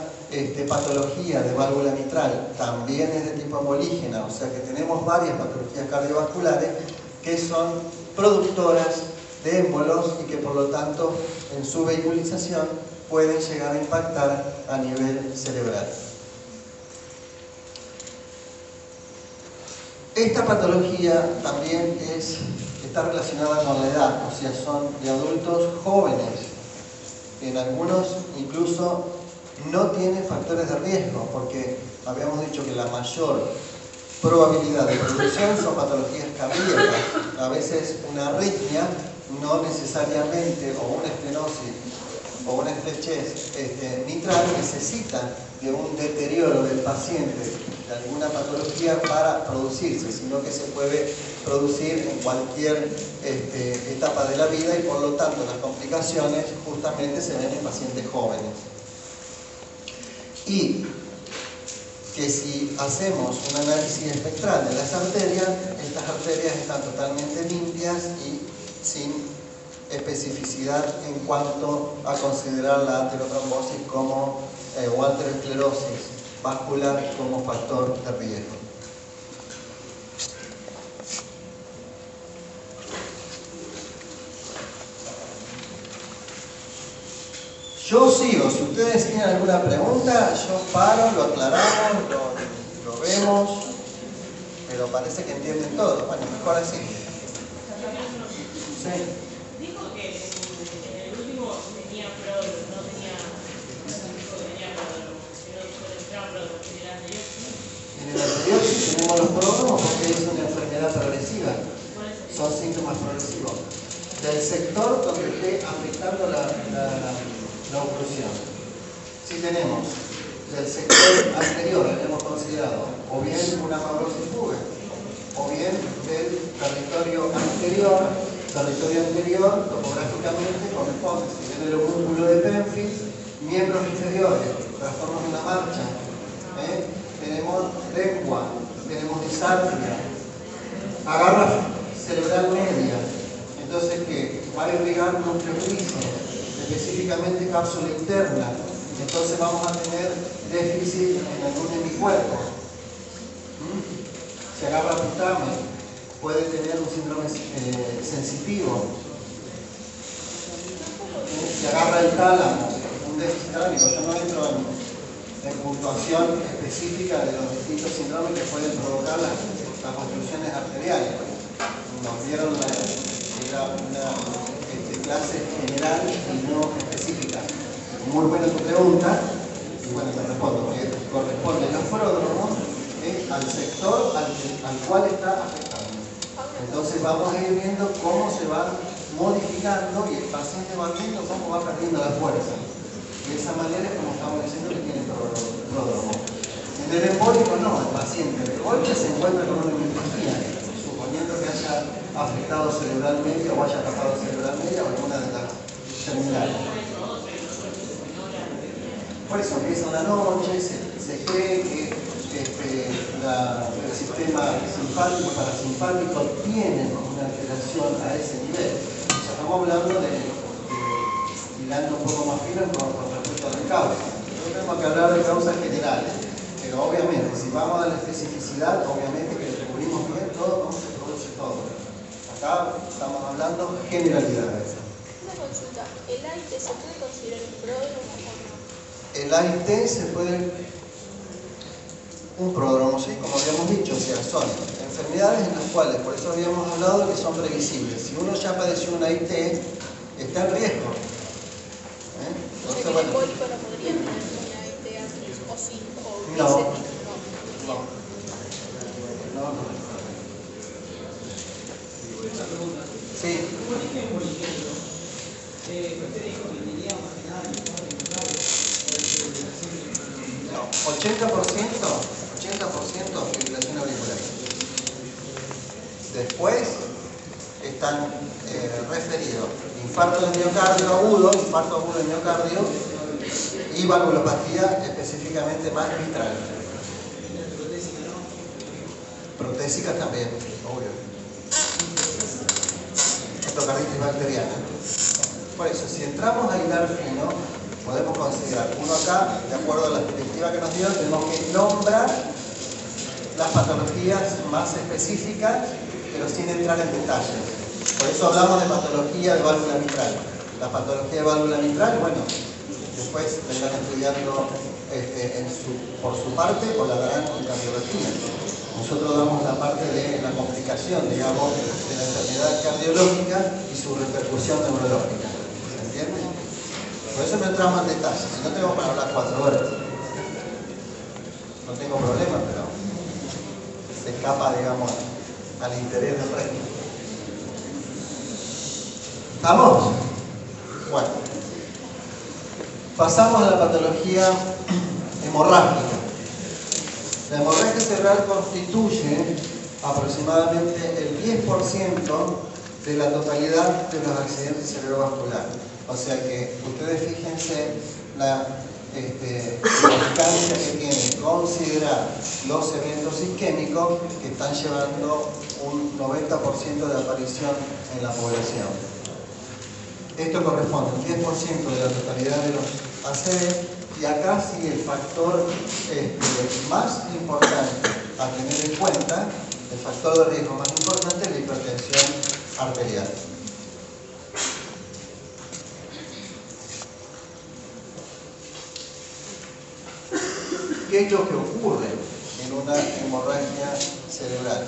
patología de válvula mitral también es de tipo embolígena, o sea que tenemos varias patologías cardiovasculares que son productoras de émbolos y que por lo tanto en su vehiculización pueden llegar a impactar a nivel cerebral. Esta patología también está relacionada con la edad, o sea, son de adultos jóvenes, en algunos incluso no tiene factores de riesgo, porque habíamos dicho que la mayor probabilidad de producción son patologías cardíacas. A veces una arritmia, no necesariamente, o una estenosis, o una estrechez mitral, necesita de un deterioro del paciente, de alguna patología para producirse, sino que se puede producir en cualquier etapa de la vida y por lo tanto las complicaciones justamente se ven en pacientes jóvenes. Y que si hacemos un análisis espectral de las arterias, estas arterias están totalmente limpias y sin especificidad en cuanto a considerar la aterotrombosis como, o aterosclerosis vascular como factor de riesgo. Yo sigo, si ustedes tienen alguna pregunta, yo paro, lo aclaramos, lo vemos, pero parece que entienden todo. Bueno, mejor así. Sí. Dijo que en el último tenía pródromo, no tenía, dijo que tenía pródromo, que no tenía pródromo, en el anterior sí. En el anterior sí tenemos los pródromos porque es una enfermedad progresiva, son síntomas progresivos. Del sector donde esté afectando la oclusión. Si tenemos del sector anterior, que hemos considerado, o bien una fibrosis fuga, o bien del territorio anterior, topográficamente corresponde, si viene el músculo de Penfield, miembros inferiores, trastornos de la marcha, tenemos lengua, tenemos disartria, agarra cerebral media, entonces que va a irrigar núcleo grises, específicamente cápsula interna, entonces vamos a tener déficit en algún hemicuerpo. Se agarra putamen, puede tener un síndrome sensitivo. Se agarra el tálamo, un déficit tálámico. Yo no entro en puntuación específica de los distintos síndromes que pueden provocar las obstrucciones arteriales. Nos dieron una clase general y no específica. Muy buena tu pregunta, y bueno, te respondo, que corresponde los pródromos al sector al cual está afectando. Entonces vamos a ir viendo cómo se va modificando y el paciente va viendo cómo va perdiendo la fuerza. De esa manera es como estamos diciendo que tiene pródromo. En el embólico no, el paciente de golpe se encuentra con una miopatía, suponiendo que haya afectado cerebralmente o haya tapado cerebralmente o alguna de las terminales. Por eso empieza una noche, se cree que el sistema simpático y parasimpático tienen una alteración a ese nivel. O sea, estamos hablando de hilando un poco más fino con respecto a la causa. No tenemos que hablar de causas generales, pero obviamente, si vamos a la especificidad, obviamente que descubrimos bien todo, cómo se produce todo. Acá estamos hablando generalidades. Una consulta, ¿el AIT se puede considerar un pródromo o no? El AIT se puede... Un pródromo, sí, como habíamos dicho, o sea, son enfermedades en las cuales, por eso habíamos hablado que son previsibles. Si uno ya padeció un AIT, está en riesgo. O sea que el embólico no podría tener un AIT antes, o sí, o no. Sí. Por ejemplo, usted dijo que tenía más que nada 80% fibrilación auricular. Después están referidos infarto de miocardio agudo, infarto agudo de miocardio y valvulopatía específicamente más mitral. Protésicas también, obvio. Endocarditis bacteriana. Por eso, si entramos a hilar fino, podemos considerar, uno acá, de acuerdo a la directiva que nos dio, tenemos que nombrar las patologías más específicas, pero sin entrar en detalles. Por eso hablamos de patología de válvula mitral. La patología de válvula mitral, bueno, después vendrán estudiando por su parte o la darán en cardiología. Nosotros damos la parte de la complicación, digamos, de la enfermedad cardiológica y su repercusión neurológica. ¿Se entiende? Por eso no entramos en detalle, si no tenemos para hablar 4 horas. No tengo problema, pero se escapa, digamos, al interés del resto. ¿Estamos? Bueno. Pasamos a la patología hemorrágica. La hemorragia cerebral constituye aproximadamente el 10% de la totalidad de los accidentes cerebrovasculares. O sea que ustedes fíjense la importancia que tiene considerar los eventos isquémicos que están llevando un 90% de aparición en la población. Esto corresponde al 10% de la totalidad de los ACV, y acá sigue el factor más importante a tener en cuenta, el factor de riesgo más importante es la hipertensión arterial. ¿Qué es lo que ocurre en una hemorragia cerebral?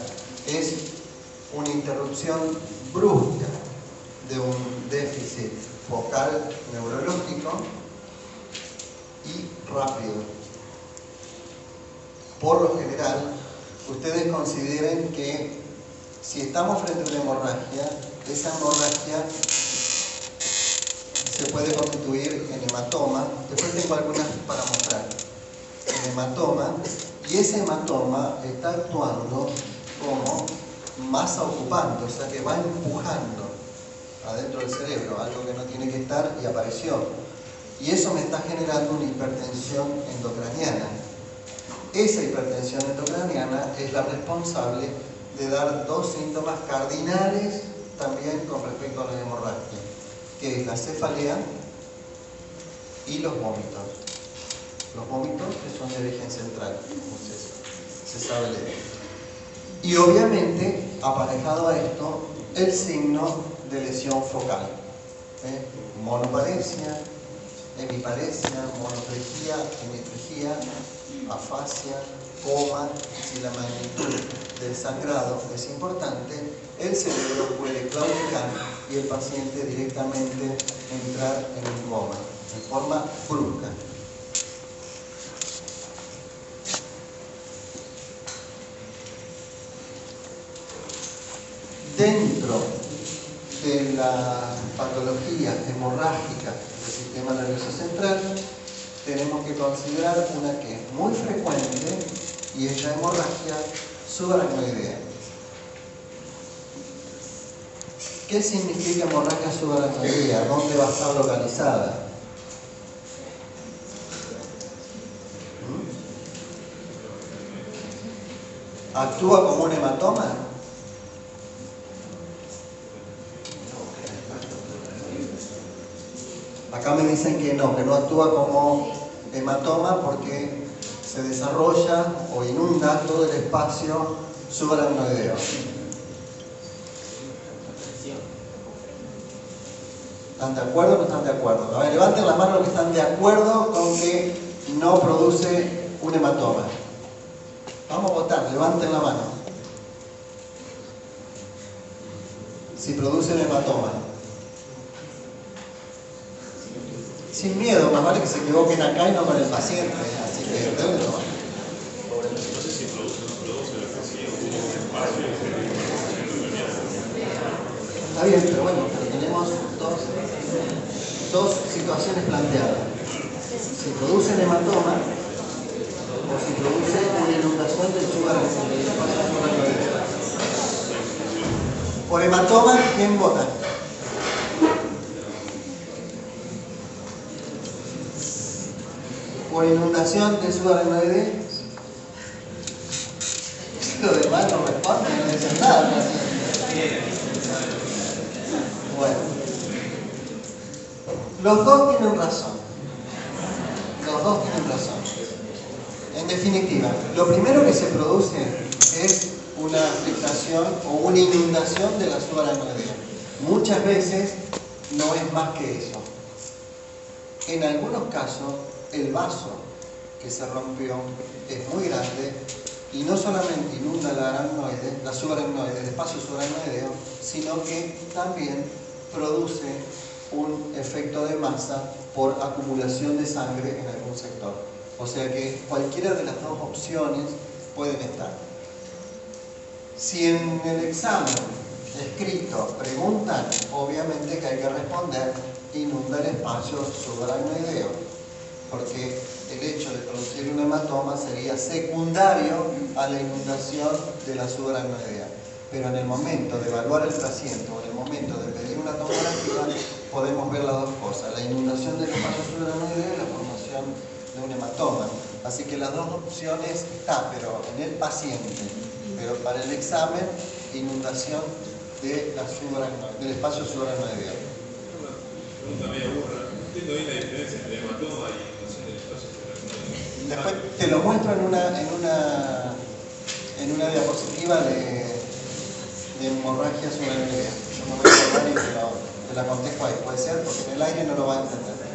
Es una interrupción brusca de un déficit focal neurológico y rápido. Por lo general, ustedes consideren que si estamos frente a una hemorragia, esa hemorragia se puede constituir en hematoma. Después tengo algunas para mostrar. En hematoma, y ese hematoma está actuando como masa ocupante, o sea que va empujando adentro del cerebro, algo que no tiene que estar, y apareció. Y eso me está generando una hipertensión endocraniana. Esa hipertensión endocraniana es la responsable de dar dos síntomas cardinales también con respecto a la hemorragia, que es la cefalea y los vómitos. Los vómitos que son de origen central, como se sabe leer. Y obviamente, aparejado a esto, el signo de lesión focal. Monoparesia, hemiparesia, monoplegia, hemiplegia, afasia, coma. Si la magnitud del sangrado es importante, el cerebro puede claudicar y el paciente directamente entrar en un coma, de forma brusca. Dentro de la patología hemorrágica del sistema nervioso central, tenemos que considerar una que es muy frecuente y es la hemorragia subaracnoidea. ¿Qué significa hemorragia subaracnoidea? ¿Dónde va a estar localizada? ¿Actúa como un hematoma? Acá me dicen que no actúa como hematoma porque se desarrolla o inunda todo el espacio subaracnoideo. ¿Están de acuerdo o no están de acuerdo? A ver, levanten la mano los que están de acuerdo con que no produce un hematoma. Vamos a votar, levanten la mano. Si produce un hematoma. Sin miedo, más vale que se equivoquen acá y no con el paciente. Así que denle la mano. No sé si produce o no produce la fatiga, tiene un espacio de Está bien, pero bueno, tenemos dos situaciones planteadas. Si produce el hematoma o si produce una inundación del espacio subaracnoideo. Por hematoma, ¿quién vota? Por inundación del subaracnoideo. Los demás no responden, no dicen nada. Bueno, los dos tienen razón. Los dos tienen razón. En definitiva, lo primero que se produce es una afectación o una inundación de la subaracnoidea. Muchas veces no es más que eso. En algunos casos, el vaso que se rompió es muy grande y no solamente inunda la subaracnoide, el espacio subaracnoideo, sino que también produce un efecto de masa por acumulación de sangre en algún sector. O sea que cualquiera de las dos opciones pueden estar. Si en el examen escrito preguntan, obviamente que hay que responder, inunda el espacio subaracnoideo, porque el hecho de producir un hematoma sería secundario a la inundación de la subaracnoidea. Pero en el momento de evaluar al paciente o en el momento de pedir una tomografía, podemos ver las dos cosas, la inundación del espacio subaracnoideo y la formación de un hematoma. Así que las dos opciones están, pero en el paciente. Pero para el examen, inundación de del espacio subaracnoideo. Pregunta media burra. No entiendo bien la diferencia entre hematoma y inundación del espacio subaracnoideo. Después te lo muestro en una diapositiva de hemorragia subaracnoidea. Yo me voy a acordar y te la contesto ahí. Puede ser, porque en el aire no lo va a entender.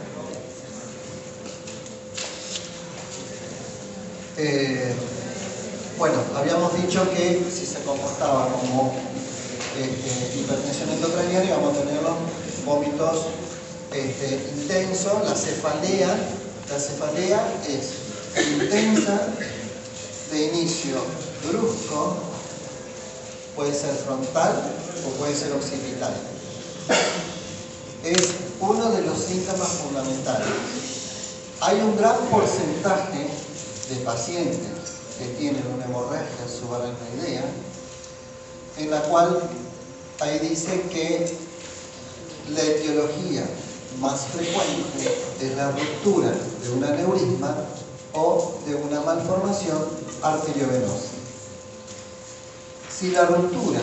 Bueno, habíamos dicho que si se comportaba como hipertensión intracraniana íbamos a tener los vómitos intensos. La cefalea es intensa, de inicio brusco, puede ser frontal o puede ser occipital. Es uno de los síntomas fundamentales. Hay un gran porcentaje de pacientes que tienen una hemorragia subaracnoidea, en la cual ahí dice que la etiología más frecuente es la ruptura de un aneurisma o de una malformación arteriovenosa. Si la ruptura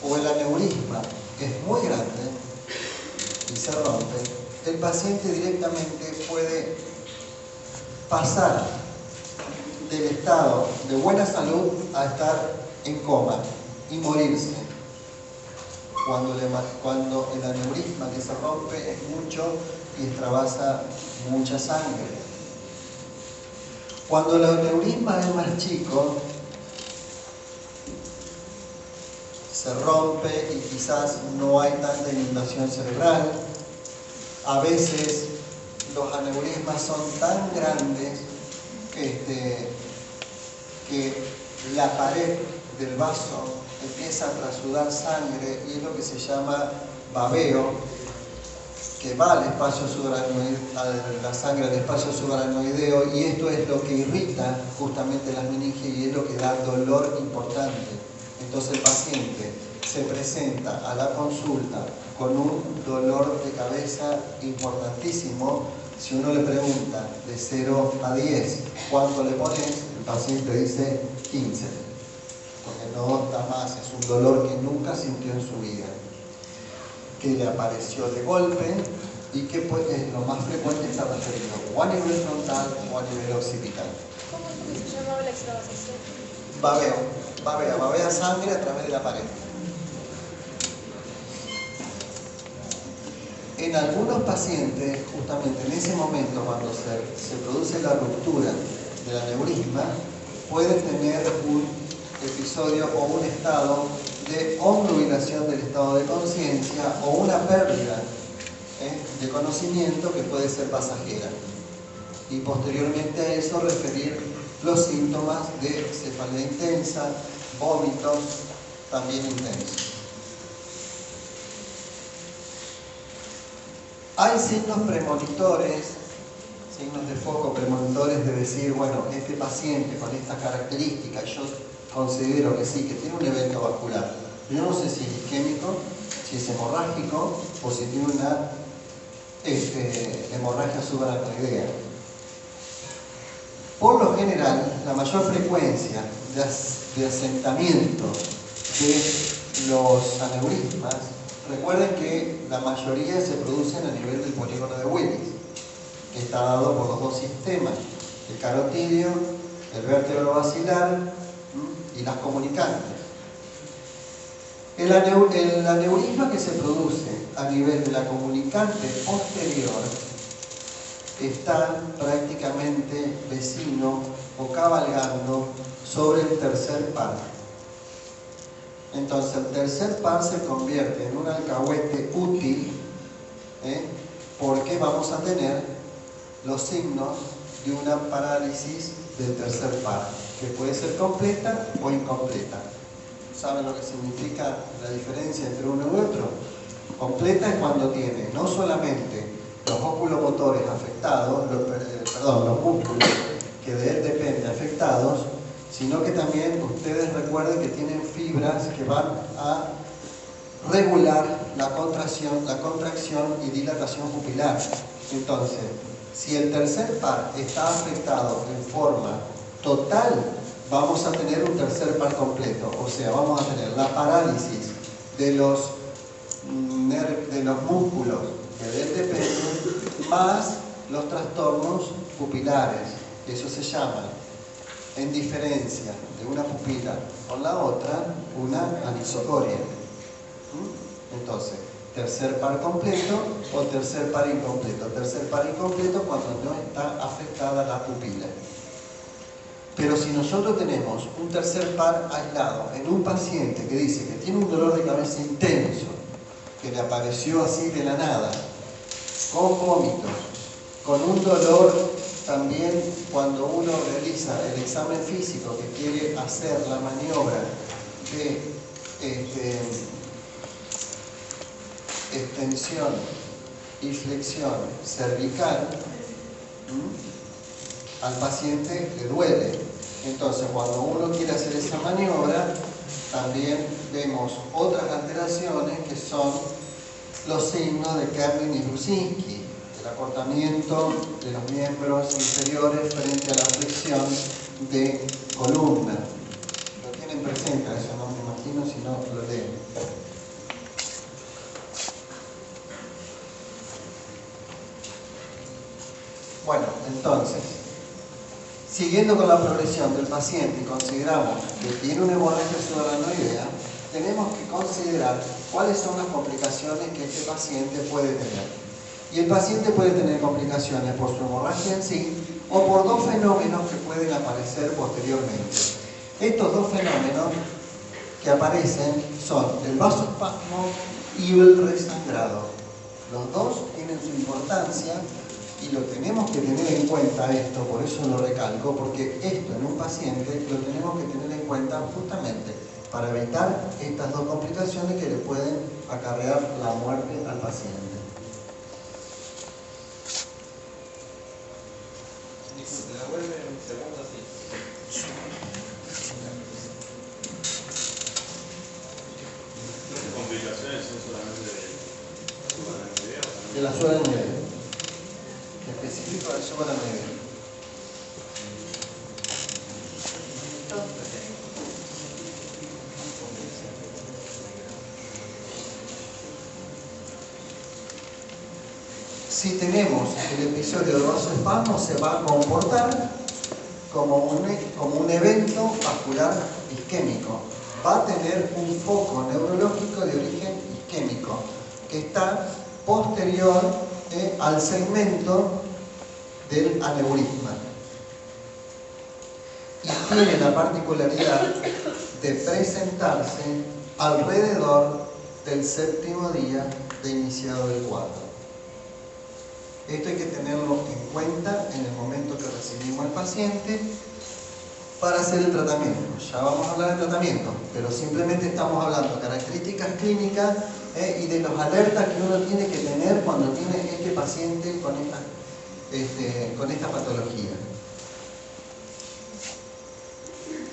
o el aneurisma es muy grande y se rompe, el paciente directamente puede pasar del estado de buena salud a estar en coma y morirse. Cuando el aneurisma que se rompe es mucho y extravasa mucha sangre. Cuando el aneurisma es más chico, se rompe y quizás no hay tanta inundación cerebral. A veces los aneurismas son tan grandes que la pared del vaso empieza a trasudar sangre y es lo que se llama babeo, que va al espacio subaracnoideo, la sangre al espacio subaracnoideo, y esto es lo que irrita justamente las meninges y es lo que da dolor importante. Entonces el paciente se presenta a la consulta con un dolor de cabeza importantísimo. Si uno le pregunta de 0 a 10 cuánto le pones, el paciente dice 15, porque no da más, es un dolor que nunca sintió en su vida, que le apareció de golpe y que pues, lo más frecuente está referido o a nivel frontal o a nivel occipital. ¿Cómo es que se llamaba la extravasación? Babea sangre a través de la pared. En algunos pacientes, justamente en ese momento, cuando se produce la ruptura del aneurisma, pueden tener un episodio o un estado de obnubilación del estado de conciencia o una pérdida de conocimiento que puede ser pasajera. Y posteriormente a eso referir los síntomas de cefalea intensa, vómitos también intensos. Hay signos premonitores, signos de foco premonitores de decir, bueno, este paciente con estas características, yo considero que sí, que tiene un evento vascular. Yo no sé si es isquémico, si es hemorrágico o si tiene una hemorragia subaracnoidea. Por lo general, la mayor frecuencia de asentamiento de los aneurismas, recuerden que la mayoría se producen a nivel del polígono de Willis, que está dado por los dos sistemas, el carotidio, el vértebro basilar y las comunicantes. El aneurisma que se produce a nivel de la comunicante posterior está prácticamente vecino o cabalgando sobre el tercer par. Entonces el tercer par se convierte en un alcahuete útil porque vamos a tener los signos de una parálisis del tercer par, que puede ser completa o incompleta. ¿Saben lo que significa la diferencia entre uno y otro? Completa es cuando tiene no solamente los óculomotores afectados, los músculos que de él depende afectados, sino que también ustedes recuerden que tienen fibras que van a regular la contracción y dilatación pupilar. Entonces, si el tercer par está afectado en forma total, vamos a tener un tercer par completo, o sea, vamos a tener la parálisis de los músculos que de él dependen, más los trastornos pupilares. Eso se llama, en diferencia de una pupila con la otra, una anisocoria. Entonces, tercer par completo o tercer par incompleto. Tercer par incompleto cuando no está afectada la pupila. Pero si nosotros tenemos un tercer par aislado en un paciente que dice que tiene un dolor de cabeza intenso, que le apareció así de la nada, con vómitos, con un dolor también cuando uno realiza el examen físico que quiere hacer la maniobra de extensión y flexión cervical, al paciente le duele. Entonces, cuando uno quiere hacer esa maniobra, también vemos otras alteraciones que son los signos de Kerlin y Brusinski, el acortamiento de los miembros inferiores frente a la flexión de columna. Lo tienen presente, eso no me imagino si no lo leen. Bueno, entonces, siguiendo con la progresión del paciente y consideramos que tiene una hemorragia subaracnoidea, tenemos que considerar cuáles son las complicaciones que este paciente puede tener. Y el paciente puede tener complicaciones por su hemorragia en sí o por dos fenómenos que pueden aparecer posteriormente. Estos dos fenómenos que aparecen son el vasoespasmo y el resangrado. Los dos tienen su importancia y lo tenemos que tener en cuenta esto, por eso lo recalco, porque esto en un paciente lo tenemos que tener en cuenta justamente para evitar estas dos complicaciones que le pueden acarrear la muerte al paciente. Disculpe, la vuelve un segundo así. ¿Las complicaciones son solamente De la subaracnoidea. Específico de subaracnoidea. Si tenemos el episodio de vasoespasmo, se va a comportar como un evento vascular isquémico. Va a tener un foco neurológico de origen isquémico que está posterior al segmento del aneurisma. Y tiene la particularidad de presentarse alrededor del séptimo día de iniciado el cuadro. Esto hay que tenerlo en cuenta en el momento que recibimos al paciente para hacer el tratamiento. Ya vamos a hablar del tratamiento, pero simplemente estamos hablando de características clínicas y de los alertas que uno tiene que tener cuando tiene este paciente con esta patología.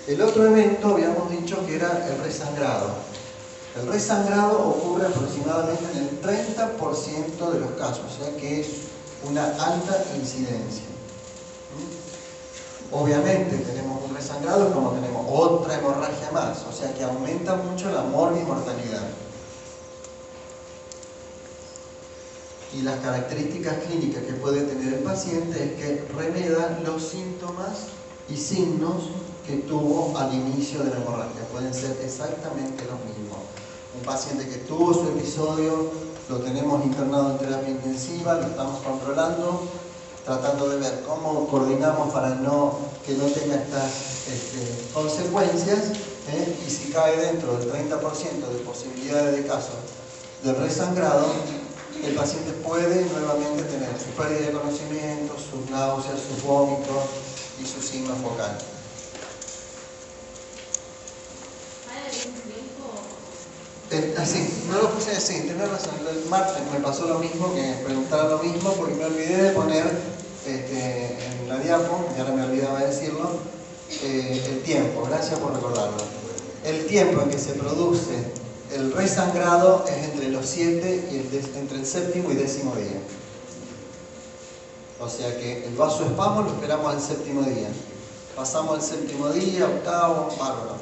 El otro evento habíamos dicho que era el resangrado. El resangrado ocurre aproximadamente en el 30% de los casos, o sea que es una alta incidencia. Obviamente tenemos un resangrado como tenemos otra hemorragia más, o sea que aumenta mucho la mortalidad. Y las características clínicas que puede tener el paciente es que remeda los síntomas y signos que tuvo al inicio de la hemorragia. Pueden ser exactamente los mismos. Un paciente que tuvo su episodio, lo tenemos internado en terapia intensiva, lo estamos controlando, tratando de ver cómo coordinamos para que no tenga estas consecuencias, y si cae dentro del 30% de posibilidades de casos de resangrado, el paciente puede nuevamente tener su pérdida de conocimiento, sus náuseas, sus vómitos y su signo focal. No lo puse así, tenés razón. El martes me pasó lo mismo, que preguntara lo mismo, porque me olvidé de poner en la diapo, y ahora me olvidaba decirlo, el tiempo. Gracias por recordarlo. El tiempo en que se produce el resangrado es entre los 7 y entre el séptimo y 10º día. O sea que el vasoespasmo lo esperamos al 7º día. Pasamos al 7º día, 8º, bárbaro.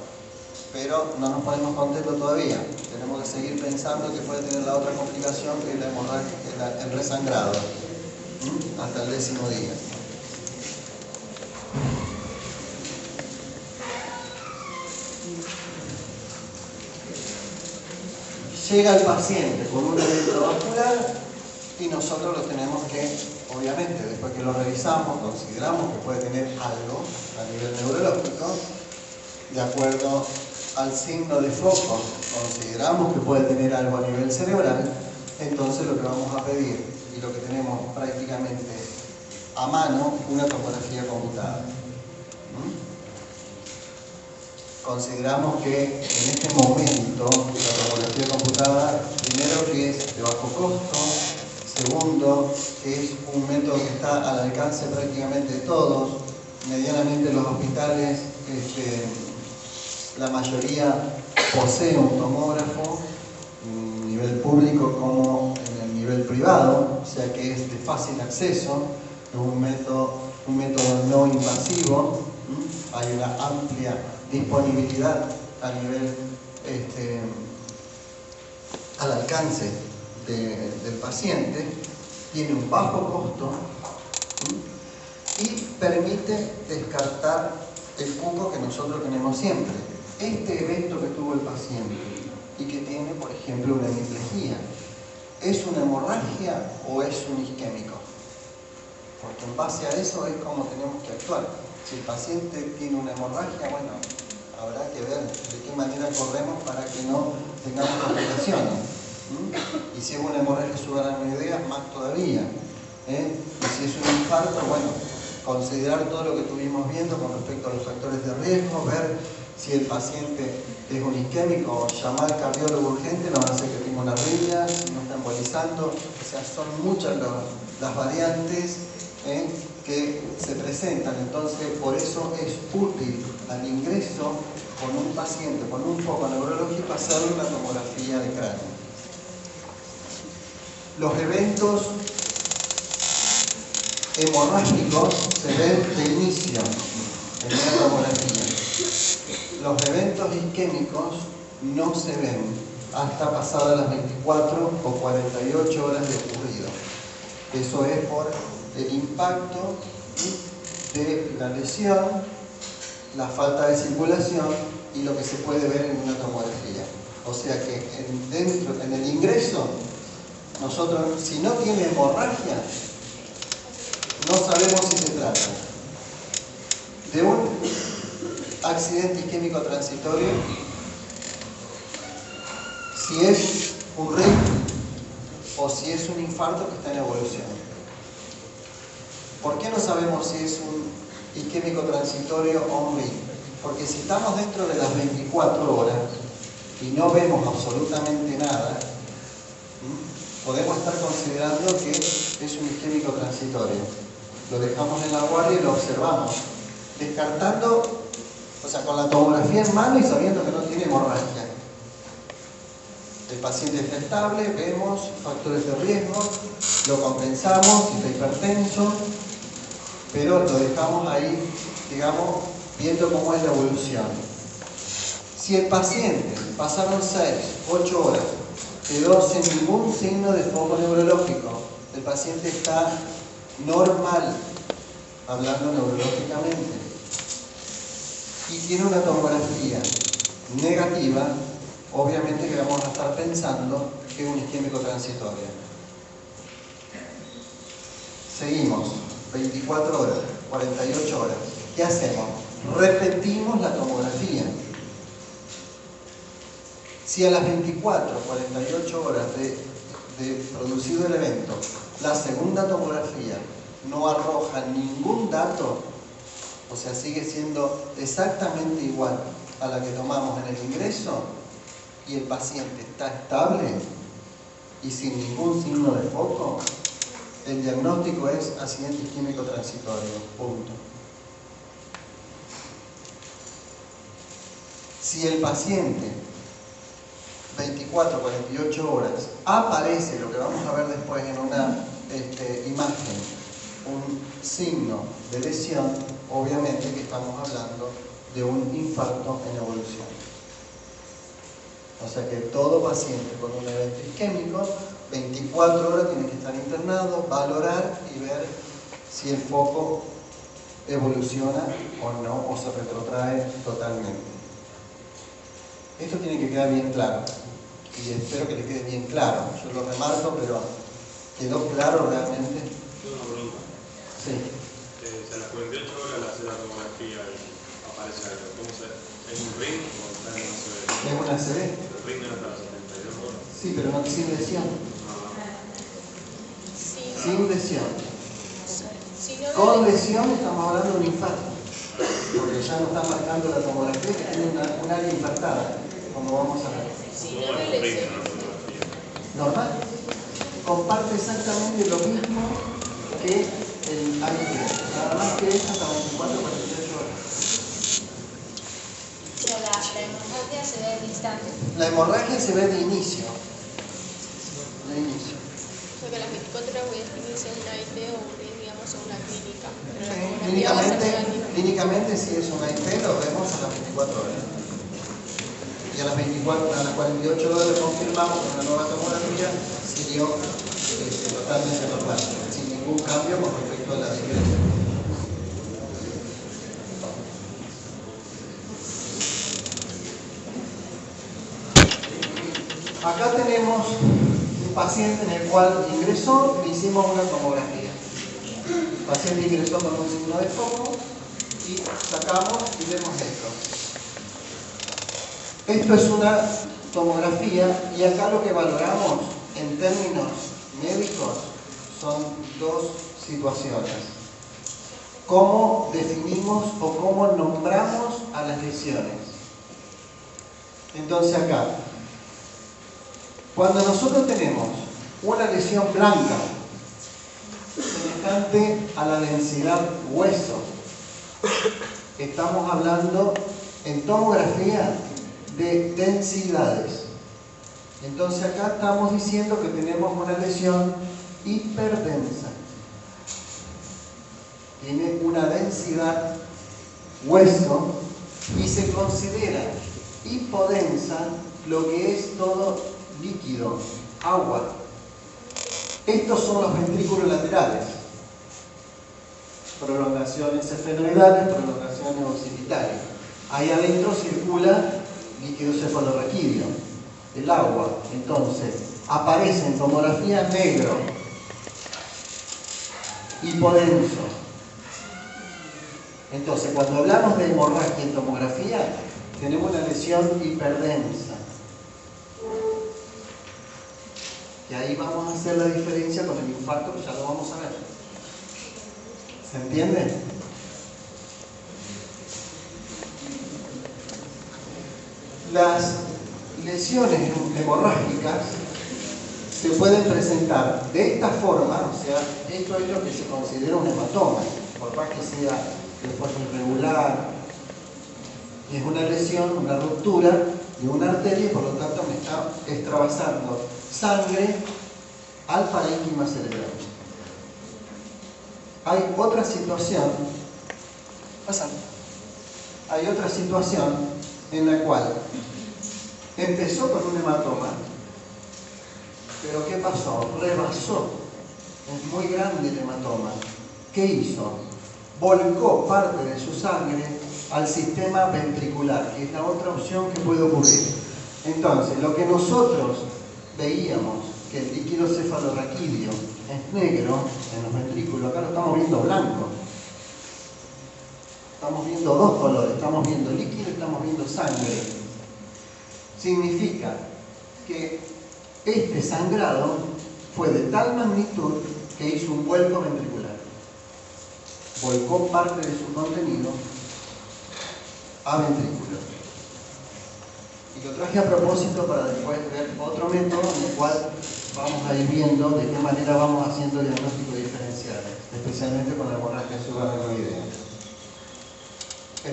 Pero no nos ponemos contentos todavía. Tenemos que seguir pensando que puede tener la otra complicación, que es la hemorragia, el resangrado, hasta el 10º día. Llega el paciente con un evento vascular y nosotros lo tenemos que, obviamente, después que lo revisamos, consideramos que puede tener algo a nivel neurológico, de acuerdo al signo de foco, consideramos que puede tener algo a nivel cerebral, entonces lo que vamos a pedir, y lo que tenemos prácticamente a mano, una tomografía computada. Consideramos que en este momento la tomografía computada, primero, que es de bajo costo, segundo, que es un método que está al alcance prácticamente de todos, medianamente los hospitales, la mayoría posee un tomógrafo, en nivel público como en el nivel privado, o sea que es de fácil acceso, es un método no invasivo, hay una amplia disponibilidad a nivel, al alcance del paciente, tiene un bajo costo y permite descartar el cuco que nosotros tenemos siempre. Este evento que tuvo el paciente y que tiene, por ejemplo, una hemiplegia, ¿es una hemorragia o es un isquémico? Porque en base a eso es como tenemos que actuar. Si el paciente tiene una hemorragia, bueno, habrá que ver de qué manera corremos para que no tengamos complicaciones. Y si es una hemorragia subaracnoidea, más todavía. Y si es un infarto, bueno, considerar todo lo que estuvimos viendo con respecto a los factores de riesgo, ver si el paciente es un isquémico, llamar al cardiólogo urgente, no va a ser que tenga una arritmia, no está embolizando. O sea, son muchas las variantes que se presentan. Entonces, por eso es útil al ingreso con un paciente con un foco neurológico hacerle una tomografía de cráneo. Los eventos hemorrágicos se ven de inicio en una tomografía. Los eventos isquémicos no se ven hasta pasadas las 24 o 48 horas de ocurrido. Eso es por el impacto de la lesión, la falta de circulación y lo que se puede ver en una tomografía. O sea que en el ingreso, nosotros, si no tiene hemorragia, no sabemos si se trata de un accidente isquémico transitorio, si es un RIC o si es un infarto que está en evolución. ¿Por qué no sabemos si es un isquémico transitorio o un RIC? Porque si estamos dentro de las 24 horas y no vemos absolutamente nada, podemos estar considerando que es un isquémico transitorio. Lo dejamos en la guardia y lo observamos, descartando, o sea, con la tomografía en mano y sabiendo que no tiene hemorragia. El paciente está estable, vemos factores de riesgo, lo compensamos, si está hipertenso, pero lo dejamos ahí, digamos, viendo cómo es la evolución. Si el paciente pasaron 6, 8 horas, quedó sin ningún signo de foco neurológico, el paciente está normal, hablando neurológicamente, y tiene una tomografía negativa, obviamente que vamos a estar pensando que es un isquémico transitorio. Seguimos, 24 horas, 48 horas. ¿Qué hacemos? Repetimos la tomografía. Si a las 24, 48 horas de producido el evento, la segunda tomografía no arroja ningún dato, o sea, sigue siendo exactamente igual a la que tomamos en el ingreso, y el paciente está estable y sin ningún signo de foco, el diagnóstico es accidente isquémico transitorio, punto. Si el paciente 24, 48 horas aparece, lo que vamos a ver después en una imagen, un signo de lesión, obviamente que estamos hablando de un infarto en evolución. O sea que todo paciente con un evento isquémico, 24 horas tiene que estar internado, valorar y ver si el foco evoluciona o no, o se retrotrae totalmente. Esto tiene que quedar bien claro, y espero que le quede bien claro. Yo lo remarco, pero ¿quedó claro realmente? Tengo una pregunta. Sí. Si a las 48 horas le hace la tomografía y aparece algo, ¿cómo se ve? ¿Es un ring o está en una CB? ¿Es una CB? El ring no está a las 72 horas. Sí, pero no sin lesión. Sí. Sin lesión. Si no, Con lesión estamos hablando de un infarto, porque ya nos está marcando la tomografía que tiene un área infartada, como vamos a ver. si ¿Cómo no es le un ring en lesiones. una tomografía? Normal. Comparte exactamente lo mismo que el AIT, nada más que es hasta 24 o 48 horas. Pero la hemorragia se ve al instante. La hemorragia se ve de inicio. De inicio. O sea que a las 24 horas voy a definir si es un AIT o digamos una clínica. Pero la tomografía va a ser negativa. Clínicamente, si es un AIT, lo vemos a las 24 horas. Y a las 48 horas le confirmamos con una nueva tomografía si dio totalmente normal, sin ningún cambio con respecto a la diferencia. Acá tenemos un paciente en el cual ingresó, le hicimos una tomografía. El paciente ingresó con un signo de foco y sacamos y vemos esto. Esto es una tomografía y acá lo que valoramos en términos médicos son dos situaciones. ¿Cómo definimos o cómo nombramos a las lesiones? Entonces acá, cuando nosotros tenemos una lesión blanca semejante a la densidad hueso, estamos hablando en tomografía de densidades. Entonces acá estamos diciendo que tenemos una lesión hiperdensa. Tiene una densidad hueso y se considera hipodensa lo que es todo líquido, agua. Estos son los ventrículos laterales. Prolongaciones esfenoidales, prolongaciones occipitales. Ahí adentro circula líquido cefalorraquídeo, el agua. Entonces, aparece en tomografía negro, hipodenso. Entonces, cuando hablamos de hemorragia en tomografía, tenemos una lesión hiperdensa. Y ahí vamos a hacer la diferencia con el infarto, que ya lo vamos a ver. ¿Se entiende? Las lesiones hemorrágicas se pueden presentar de esta forma, o sea, esto es lo que se considera un hematoma, por más que sea de forma irregular, es una lesión, una ruptura de una arteria y por lo tanto me está extravasando sangre al parénquima cerebral. Hay otra situación, hay otra situación en la cual empezó con un hematoma, pero ¿qué pasó? Rebasó, es muy grande el hematoma. ¿Qué hizo? Volcó parte de su sangre al sistema ventricular, que es la otra opción que puede ocurrir. Entonces, lo que nosotros veíamos, que el líquido cefalorraquídeo es negro en los ventrículos, acá lo estamos viendo blanco. Estamos viendo dos colores, estamos viendo líquido y estamos viendo sangre. Significa que este sangrado fue de tal magnitud que hizo un vuelco ventricular. Volcó parte de su contenido a ventrículo. Y lo traje a propósito para después ver otro método en el cual vamos a ir viendo de qué manera vamos haciendo diagnósticos diferenciales, especialmente con la hemorragia subaracnoidea.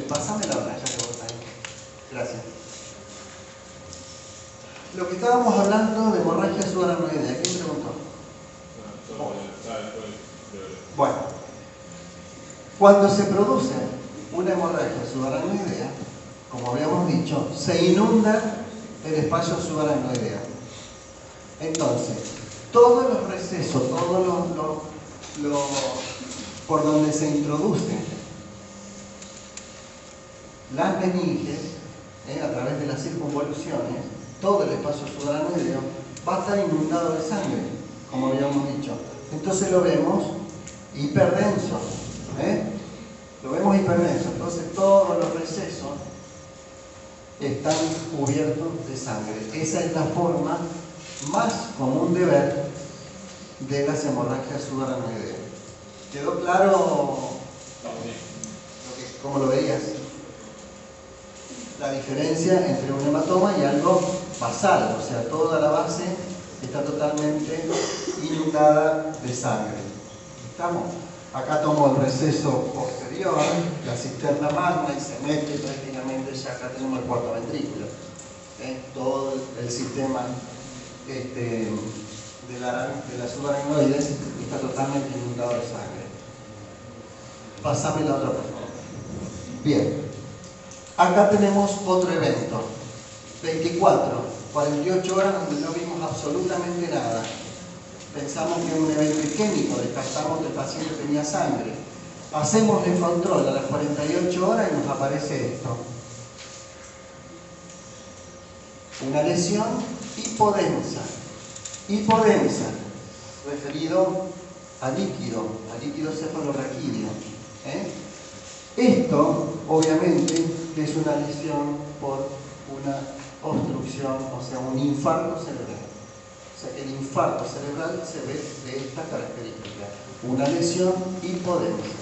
Pásame la raya que vos ahí. Gracias. Lo que estábamos hablando de hemorragia subaracnoidea, ¿quién preguntó? Bueno, cuando se produce una hemorragia subaracnoidea, como habíamos dicho, se inunda el espacio subaracnoidea. Entonces, todos los recesos, por donde se introducen las meninges, a través de las circunvoluciones, todo el espacio subaracnoideo va a estar inundado de sangre, como habíamos dicho. Entonces lo vemos hiperdenso, lo vemos hiperdenso. Entonces todos los recesos están cubiertos de sangre. Esa es la forma más común de ver de las hemorragias subaracnoideas. ¿Quedó claro cómo lo veías? La diferencia entre un hematoma y algo basal, o sea, toda la base está totalmente inundada de sangre. ¿Estamos? Acá tomo el receso posterior, la cisterna magna, y se mete prácticamente, ya acá tenemos el cuarto ventrículo. Todo el sistema de la subaracnoides está totalmente inundado de sangre. Pásame la otra, por favor. Bien. Acá tenemos otro evento. 48 horas donde no vimos absolutamente nada. Pensamos que era un evento isquémico, descartamos que el paciente tenía sangre. Hacemos el control a las 48 horas y nos aparece esto. Una lesión hipodensa. Hipodensa, referido a líquido cefalorraquídeo. Esto, obviamente, es una lesión por una obstrucción, o sea, un infarto cerebral. O sea, el infarto cerebral se ve de esta característica, una lesión hipodensa.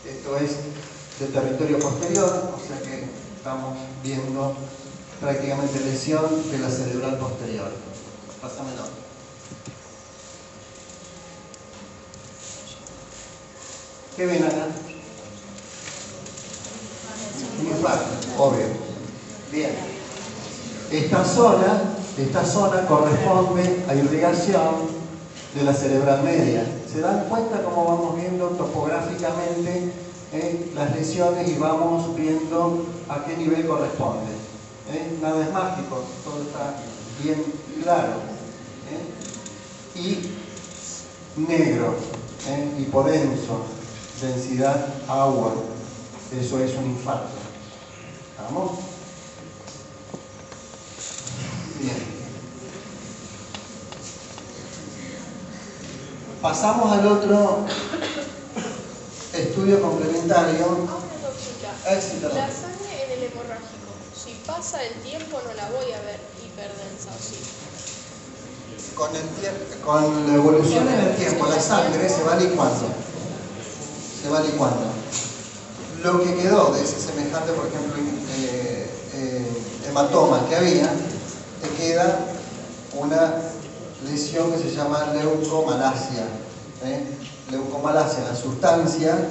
Esto es de territorio posterior, o sea que estamos viendo prácticamente lesión de la cerebral posterior. Pásamelo. ¿Qué ven acá? Un infarto, obvio. Bien. Esta zona corresponde a irrigación de la cerebral media. ¿Se dan cuenta cómo vamos viendo topográficamente las lesiones y vamos viendo a qué nivel corresponde? Nada es mágico, todo está bien claro. Y negro, hipodenso, densidad agua, eso es un infarto. ¿Vamos? Bien. Pasamos al otro estudio complementario. Éxito. La sangre en el hemorrágico, si pasa el tiempo no la voy a ver hiperdensa, ¿o sí? Con la evolución en el tiempo, la sangre se va licuando. Lo que quedó de ese semejante, por ejemplo, hematoma que había, te queda una lesión que se llama leucomalacia. Leucomalacia, la sustancia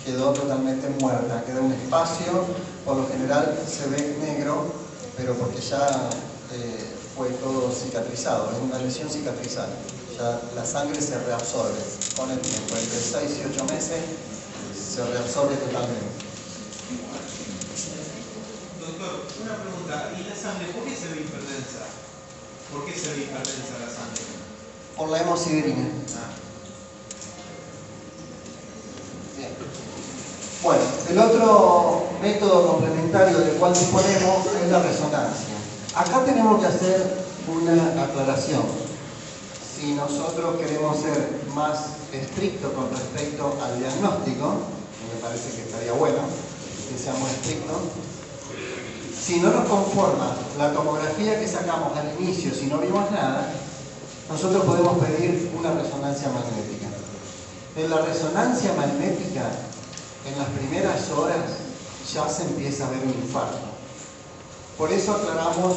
quedó totalmente muerta, queda un espacio, por lo general se ve negro, pero porque ya fue todo cicatrizado, es una lesión cicatrizada. Ya la sangre se reabsorbe con el tiempo, entre 6 y 8 meses se reabsorbe totalmente. Doctor, una pregunta, ¿y la sangre por qué se ve hiperdensa? ¿Por qué se ve hiperdensa la sangre? Por la hemosiderina. Bien. Bueno, el otro método complementario del cual disponemos es la resonancia. Acá tenemos que hacer una aclaración. Si nosotros queremos ser más estrictos con respecto al diagnóstico, me parece que estaría bueno que seamos estrictos, si no nos conforma la tomografía que sacamos al inicio, si no vimos nada, nosotros podemos pedir una resonancia magnética. En la resonancia magnética, en las primeras horas, ya se empieza a ver un infarto. Por eso aclaramos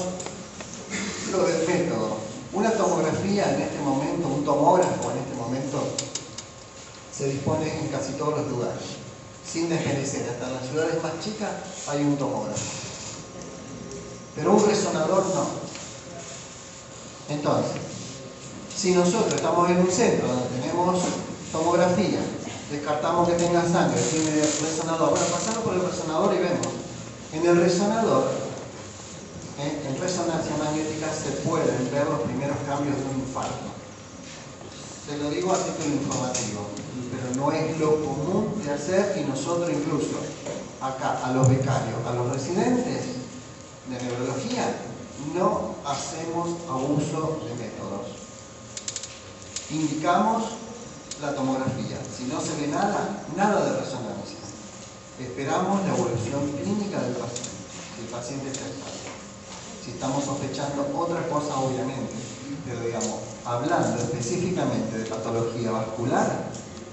lo del método. Una tomografía en este momento, un tomógrafo en este momento, se dispone en casi todos los lugares, sin desmerecer. Hasta en las ciudades más chicas hay un tomógrafo. Pero un resonador no. Entonces, si nosotros estamos en un centro donde tenemos tomografía, descartamos que tenga sangre, tiene resonador, bueno, pasamos por el resonador y vemos. En el resonador, en resonancia magnética, se pueden ver los primeros cambios de un infarto. Se lo digo a título informativo, pero no es lo común de hacer, y nosotros incluso acá a los becarios, a los residentes de neurología, no hacemos abuso de métodos. Indicamos la tomografía. Si no se ve nada, nada de resonancia. Esperamos la evolución clínica del paciente, si el paciente está estable. Si estamos sospechando otra cosa, obviamente, pero digamos, hablando específicamente de patología vascular,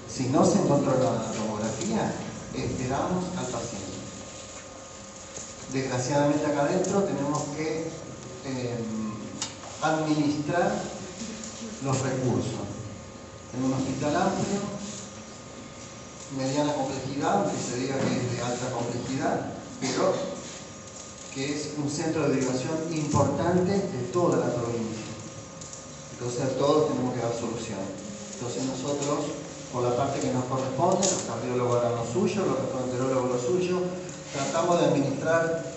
si no se encontró la tomografía, esperamos al paciente. Desgraciadamente acá adentro tenemos que administrar los recursos. En un hospital amplio, mediana complejidad, aunque se diga que es de alta complejidad, pero que es un centro de derivación importante de toda la provincia. Entonces a todos tenemos que dar solución. Entonces nosotros, por la parte que nos corresponde, los cardiólogos harán lo suyo, los gastroenterólogos lo suyo, tratamos de administrar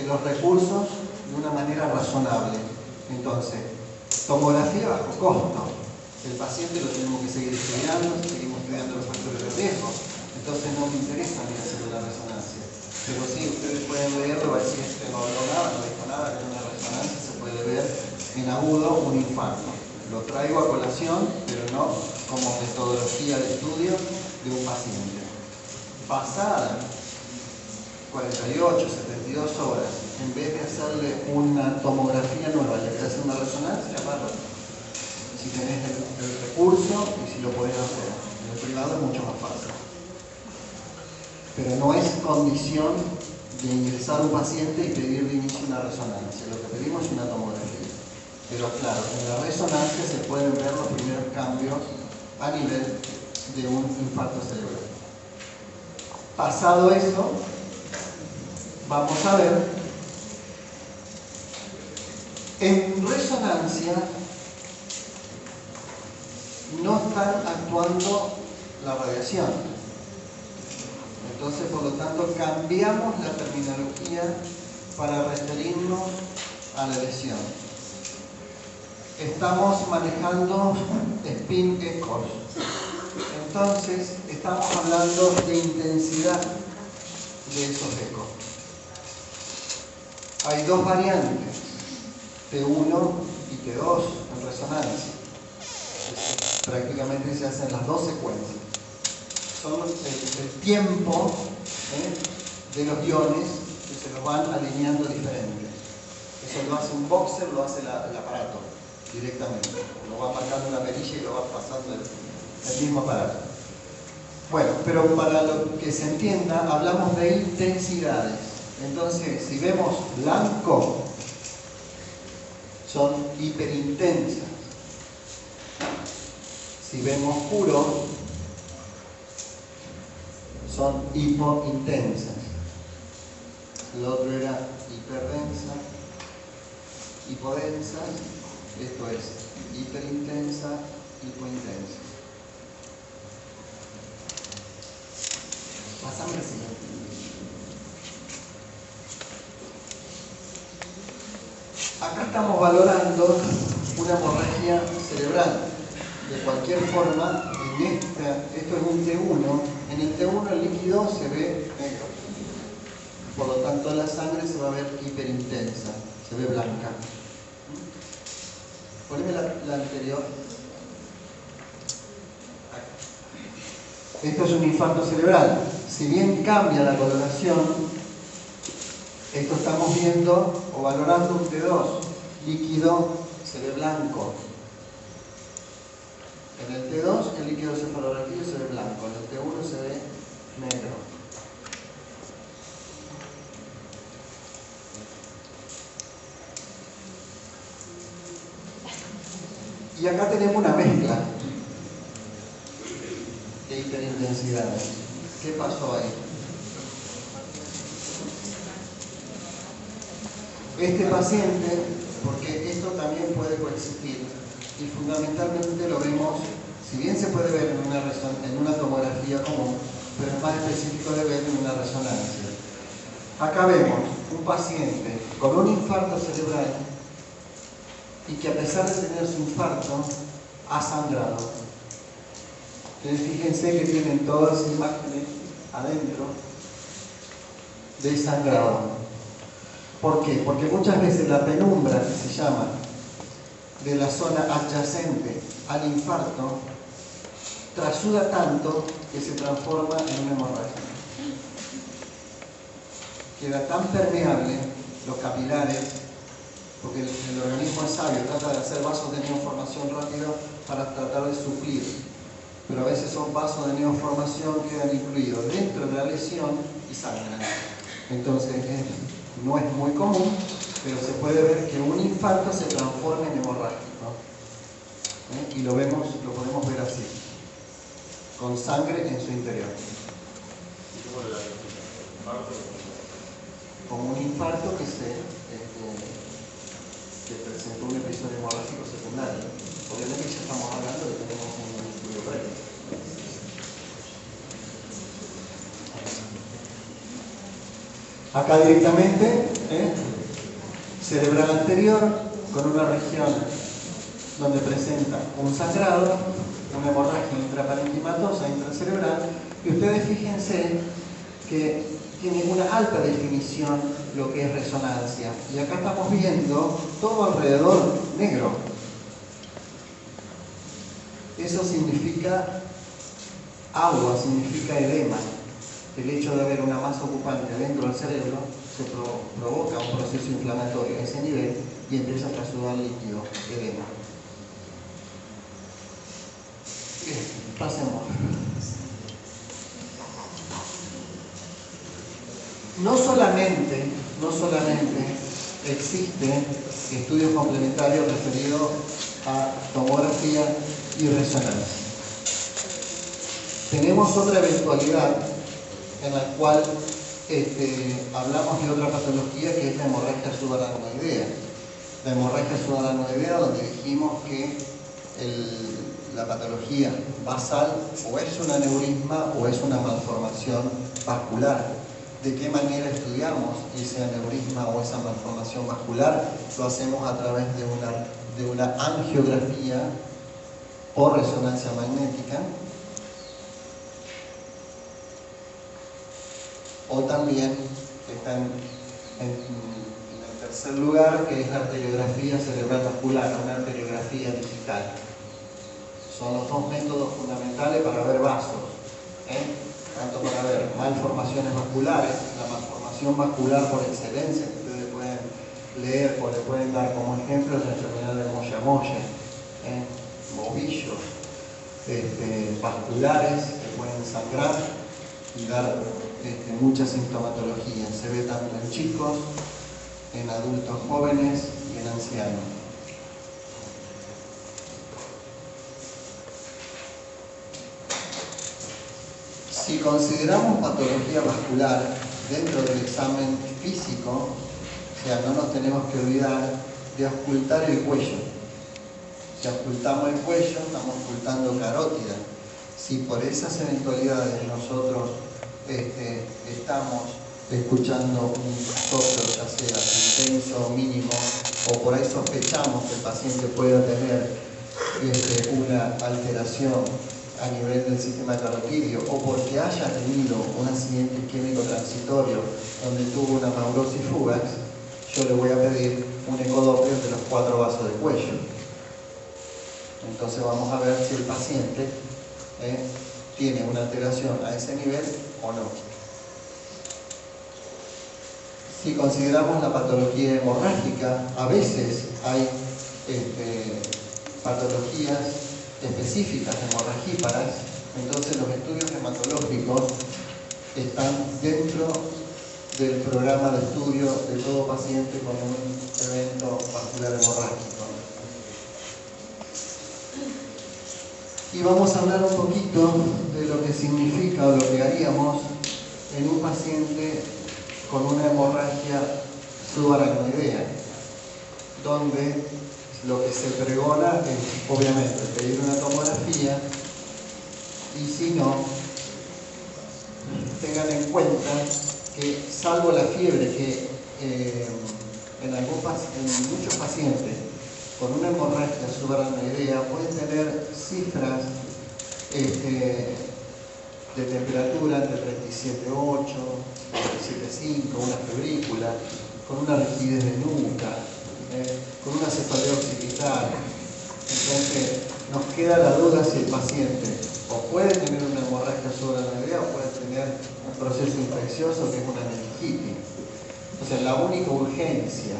los recursos de una manera razonable. Entonces, tomografía bajo costo. El paciente lo tenemos que seguir estudiando, seguimos estudiando los factores de riesgo. Entonces no me interesa ni hacer una resonancia. Pero sí, ustedes pueden leerlo, va a decir que no habló nada, no dijo nada, que en una resonancia se puede ver en agudo un infarto. Lo traigo a colación, pero no como metodología de estudio de un paciente. Pasada 48, 72 horas, en vez de hacerle una tomografía nueva, le querés hacer una resonancia, bárbaro. Si tenés el recurso y si lo podés hacer. En el privado es mucho más fácil. Pero no es condición de ingresar a un paciente y pedir de inicio una resonancia. Lo que pedimos es una tomografía. Pero claro, en la resonancia se pueden ver los primeros cambios a nivel de un infarto cerebral. Pasado eso, vamos a ver, en resonancia no están actuando la radiación. Entonces, por lo tanto, cambiamos la terminología para referirnos a la lesión. Estamos manejando spin echoes. Entonces, estamos hablando de intensidad de esos ecos. Hay dos variantes, T1 y T2 en resonancia. Prácticamente se hacen las dos secuencias. Son el tiempo de los iones que se los van alineando diferente. Eso lo hace un boxer, lo hace el aparato directamente. Lo va marcando una perilla y lo va pasando el mismo aparato. Bueno, pero para lo que se entienda, hablamos de intensidades. Entonces, si vemos blanco, son hiperintensas. Si vemos oscuro, son hipointensas. Lo otro era hiperdensa, hipodensa, esto es hiperintensa, hipointensa. Pasamos al siguiente. Acá estamos valorando una hemorragia cerebral. De cualquier forma, esto es un T1. En el T1 el líquido se ve negro. Por lo tanto, la sangre se va a ver hiperintensa, se ve blanca. Poneme la anterior. Esto es un infarto cerebral. Si bien cambia la coloración, Esto estamos viendo o valorando un T2 líquido, se ve blanco. En el T2 el líquido cefalorraquídeo se ve blanco, en el T1 se ve negro. Y acá tenemos una mezcla de hiperintensidades. ¿Qué pasó ahí? Este paciente, porque esto también puede coexistir, y fundamentalmente lo vemos, si bien se puede ver en una tomografía común, pero es más específico de ver en una resonancia. Acá vemos un paciente con un infarto cerebral y que a pesar de tener su infarto, ha sangrado. Entonces fíjense que tienen todas las imágenes adentro de sangrado. ¿Por qué? Porque muchas veces la penumbra que se llama de la zona adyacente al infarto trasuda tanto que se transforma en una hemorragia. Queda tan permeable los capilares, porque el organismo es sabio, trata de hacer vasos de neoformación rápido para tratar de suplir, pero a veces esos vasos de neoformación quedan incluidos dentro de la lesión y sangran. Entonces no es muy común, pero se puede ver que un infarto se transforma en hemorrágico. Y lo podemos ver así, con sangre en su interior. Como un infarto que presentó un episodio hemorrágico secundario. Obviamente ya estamos hablando de que tenemos un estudio previo. Acá directamente, cerebral anterior, con una región donde presenta un sangrado, una hemorragia intraparenquimatosa intracerebral, y ustedes fíjense que tiene una alta definición lo que es resonancia. Y acá estamos viendo todo alrededor negro. Eso significa agua, significa edema. El hecho de haber una masa ocupante dentro del cerebro se provoca un proceso inflamatorio a ese nivel y empieza a trasudar líquido, edema. Bien, pasemos. No solamente existen estudios complementarios referidos a tomografía y resonancia. Tenemos otra eventualidad en la cual hablamos de otra patología que es la hemorragia subaracnoidea. La hemorragia subaracnoidea, donde dijimos que la patología basal o es un aneurisma o es una malformación vascular. ¿De qué manera estudiamos ese aneurisma o esa malformación vascular? Lo hacemos a través de una angiografía o resonancia magnética, o también está en el tercer lugar, que es la arteriografía cerebral vascular, una arteriografía digital. Son los dos métodos fundamentales para ver vasos, tanto para ver malformaciones vasculares, la malformación vascular por excelencia que ustedes pueden leer o le pueden dar como ejemplo la enfermedad de Moya-Moya, movillos vasculares que pueden sangrar y dar mucha sintomatología. Se ve tanto en chicos, en adultos jóvenes y en ancianos. Si consideramos patología vascular dentro del examen físico, o sea, no nos tenemos que olvidar de auscultar el cuello. Si auscultamos el cuello, estamos auscultando carótida. Si por esas eventualidades nosotros estamos escuchando un soplo, ya sea intenso o mínimo, o por ahí sospechamos que el paciente pueda tener una alteración a nivel del sistema carotidio, o porque haya tenido un accidente isquémico transitorio donde tuvo una amaurosis fugax, yo le voy a pedir un ecodoppler de los 4 vasos del cuello. Entonces vamos a ver si el paciente tiene una alteración a ese nivel o no. Si consideramos la patología hemorrágica, a veces hay patologías específicas hemorragíparas, entonces los estudios hematológicos están dentro del programa de estudio de todo paciente con un evento vascular hemorrágico. Y vamos a hablar un poquito de lo que significa o lo que haríamos en un paciente con una hemorragia subaracnoidea, donde lo que se pregona es, obviamente, pedir una tomografía y si no, tengan en cuenta que salvo la fiebre que en muchos pacientes con una hemorragia subaracnoidea pueden tener cifras de temperatura entre 37,8, 37,5, una febrícula, con una rigidez de nuca, con una cefalea occipital. Entonces nos queda la duda si el paciente o puede tener una hemorragia subaracnoidea o puede tener un proceso infeccioso que es una meningitis. O sea, la única urgencia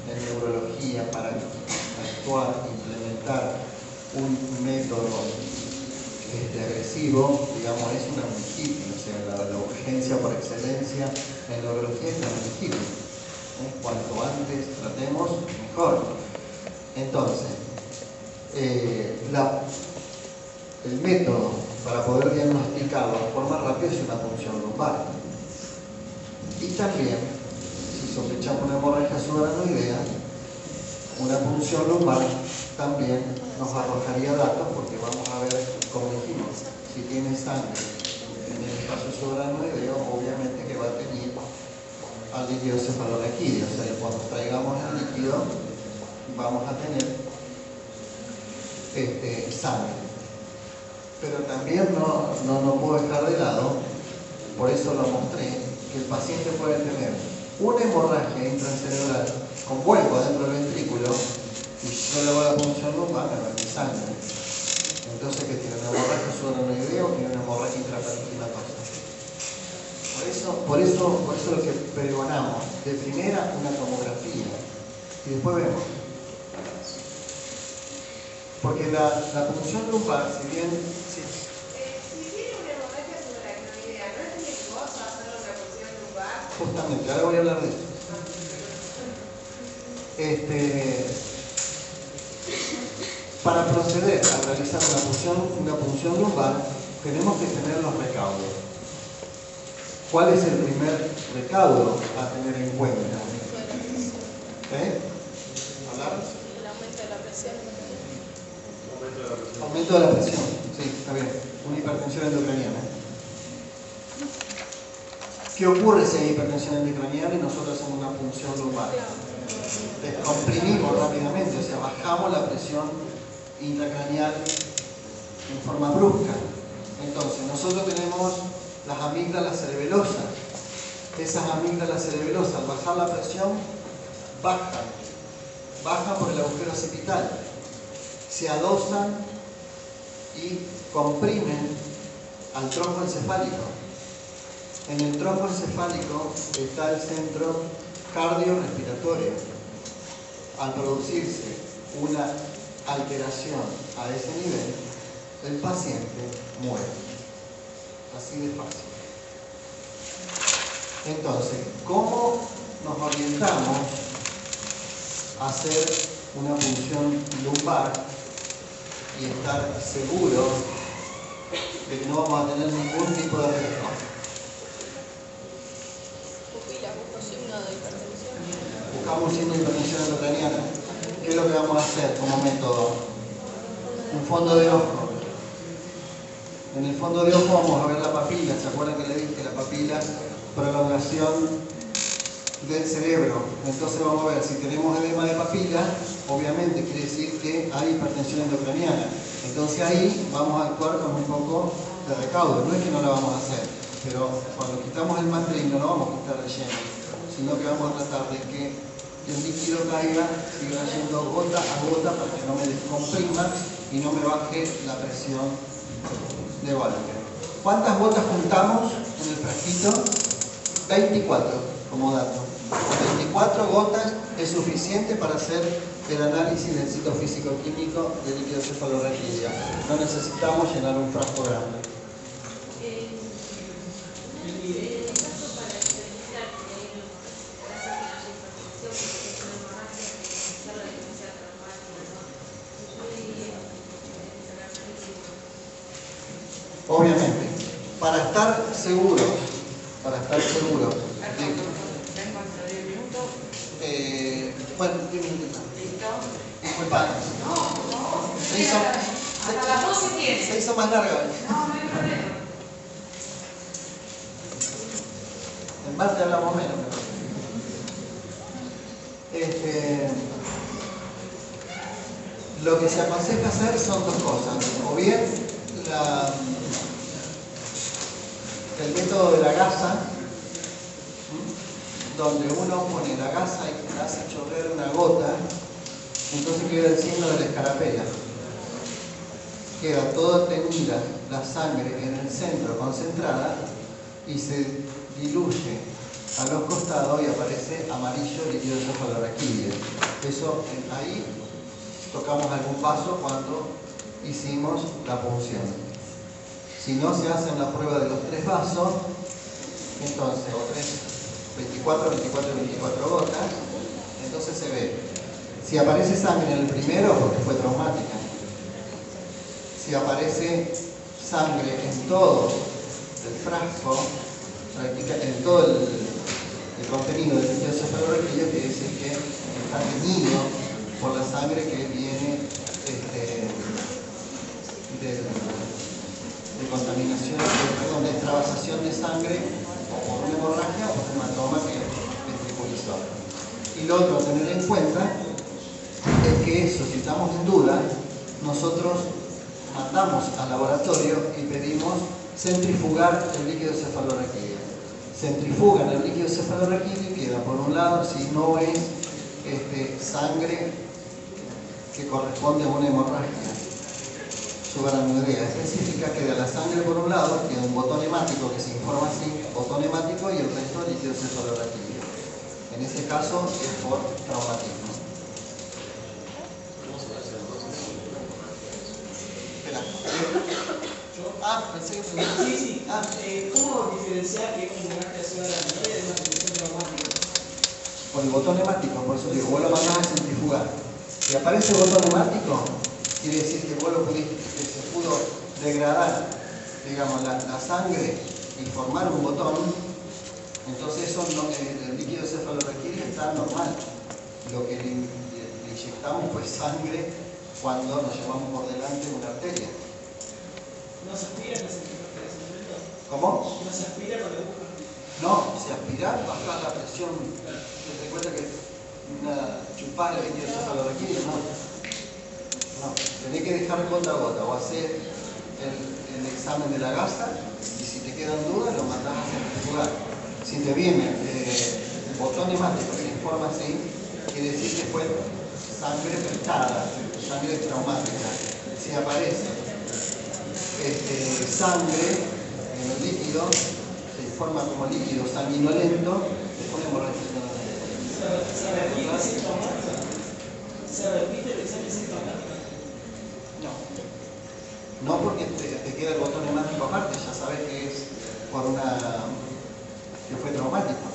en neurología para actuar, implementar un método agresivo, digamos, es una meningitis. O sea, la urgencia por excelencia en neurología es la meningitis. Cuanto antes tratemos, mejor. Entonces, el método para poder diagnosticarlo de forma rápida es una punción lumbar. Y también, si sospechamos una hemorragia subaracnoidea, una punción lumbar también nos arrojaría datos porque vamos a ver, como dijimos, si tiene sangre en el espacio subaracnoideo, obviamente que va a tener al líquido cefalorraquídeo. O sea, que cuando traigamos el líquido vamos a tener sangre. Pero también no puedo dejar de lado, por eso lo mostré, que el paciente puede tener una hemorragia intracerebral con vuelco adentro del ventrículo y yo le hago la punción lumbar, me va a sangre. Entonces, ¿qué tiene? ¿Una hemorragia subaracnoidea o tiene una hemorragia intraperitoneosa? Por eso lo que pregonamos, de primera una tomografía y después vemos. Porque la punción lumbar, si bien... Si tiene una hemorragia subaracnoidea, ¿no es riesgoso hacer una punción lumbar? Justamente, ahora voy a hablar de eso. Para proceder a realizar una punción lumbar, tenemos que tener los recaudos. ¿Cuál es el primer recaudo a tener en cuenta? ¿Hablar? El aumento de la presión. Aumento de la presión, sí, está bien. Una hipertensión endocraniana. ¿Qué ocurre si hay hipertensión endocraniana y nosotros hacemos una punción lumbar? Descomprimimos rápidamente, o sea, bajamos la presión intracraneal en forma brusca. Entonces, nosotros tenemos las amígdalas cerebelosas. Esas amígdalas cerebelosas, al bajar la presión, bajan por el agujero occipital, se adosan y comprimen al tronco encefálico. En el tronco encefálico está el centro cardiorrespiratorio. Al producirse una alteración a ese nivel, el paciente muere. Así de fácil. Entonces, ¿cómo nos orientamos a hacer una punción lumbar y estar seguros de que no vamos a tener ningún tipo de riesgo? Busco signo de hipertensión. Buscamos un signo de hipertensión endocraniana. ¿Qué es lo que vamos a hacer como método? Un fondo de ojo. En el fondo de ojo vamos a ver la papila. ¿Se acuerdan que le dije? La papila, prolongación del cerebro. Entonces vamos a ver, si tenemos edema de papila, obviamente quiere decir que hay hipertensión endocraniana. Entonces ahí vamos a actuar con un poco de recaudo. No es que no la vamos a hacer, pero cuando quitamos el mantrín no lo vamos a quitar relleno, sino que vamos a tratar de que el líquido caiga, siga yendo gota a gota para que no me descomprima y no me baje la presión de golpe. ¿Cuántas gotas juntamos en el frasquito? 24 como dato. 24 gotas es suficiente para hacer el análisis del citofísico-químico del líquido cefalorraquídeo. No necesitamos llenar un frasco grande. Obviamente, para estar seguros, bueno, 10 minutos. Disculpa. Hasta las 12 tiene. Se hizo más larga. No hay problema. En parte hablamos menos. Lo que se aconseja hacer son dos cosas. O bien el método de la gasa, donde uno pone la gasa y hace chorrear una gota, entonces queda el signo de la escarapela. Queda toda tenida la sangre en el centro concentrada y se diluye a los costados y aparece amarillo líquido cefalorraquídeo. Eso ahí tocamos algún paso cuando hicimos la punción. Si no se hace la prueba de los 3 vasos, entonces, o 24 gotas, entonces se ve. Si aparece sangre en el primero, porque fue traumática. Si aparece sangre en todo el frasco, en todo el contenido del líquido cefalorraquídeo, quiere decir que está teñido por la sangre que viene de contaminación, de extravasación de sangre, o por una hemorragia o por un hematoma que ventricularizó. Y lo otro a tener en cuenta es que eso, si estamos en duda, nosotros mandamos al laboratorio y pedimos centrifugar el líquido cefalorraquídeo. Centrifugan el líquido cefalorraquídeo y queda, por un lado, si no es sangre que corresponde a una hemorragia subaracnoidea específica, queda la sangre por un lado, queda un botón hemático que se informa así, botón hemático, y el resto líquido cefalorraquídeo. En este caso es por traumatismo. Espera. Pensé que... Sí. ¿Cómo diferenciar que es un hemorragia subaracnoidea de una condición traumática? Por el botón hemático, por eso digo, vos lo mandás a centrifugar. Si aparece el botón hemático, quiere decir que vos lo pudiste, que se pudo degradar, digamos, la sangre y formar un botón. Entonces eso el líquido cefalorraquídeo está normal. Lo que le inyectamos fue sangre cuando nos llevamos por delante una arteria. ¿No se aspira en ese momento? ¿Cómo? ¿No se aspira cuando buscan? No, si aspirás, bajás la presión. Te cuenta que una chupada el líquido cefalorraquídeo, no, tenés que dejar gota a gota o hacer el examen de la gasa, y si te quedan dudas lo mandás a centrifugar. Si te viene el botón hemático que informa así, quiere decir que fue sangre prestada, sangre traumática. Si aparece sangre en el líquido, se informa como líquido sanguinolento, le ponemos hemorragia. ¿Se repite sintomática? ¿Se repite el examen sintomático? No, porque te queda el botón hemático aparte, ya sabes que es por que fue traumático.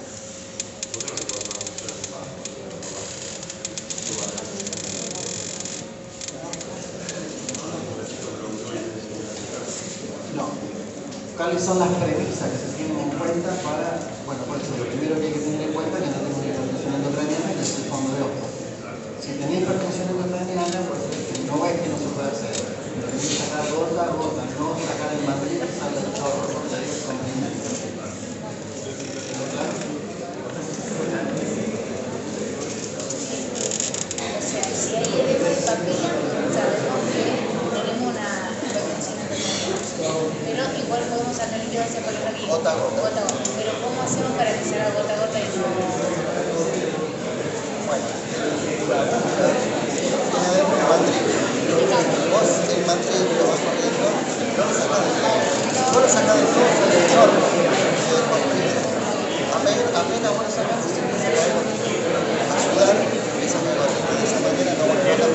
No. ¿Cuáles son las premisas que se tienen en cuenta para, bueno, por eso lo primero que hay que tener en cuenta es que no tenemos hipertensión endocraniana, que es el fondo de ojo. Si tenés hipertensión endocraniana, pues no es que no se puede hacer. Tenés que sacar gota a gota, no sacar el matriz y sale el chorro, porque ahí es conveniente. ¿Quedó claro? O sea, si hay edema de papila, sabemos que tenemos una hipertensión endocraniana. Pero igual podemos hacer líquido cefalorraquídeo. Gota a gota. Gota a gota. Pero ¿cómo hacemos para que sea gota a gota y no? Bueno, vos el matriz lo vas corriendo, no lo sacás del todo. Si vos lo sacás del todo, sale el chorro. A también algunas armas que se pueden ayudar de esa manera no va a quedar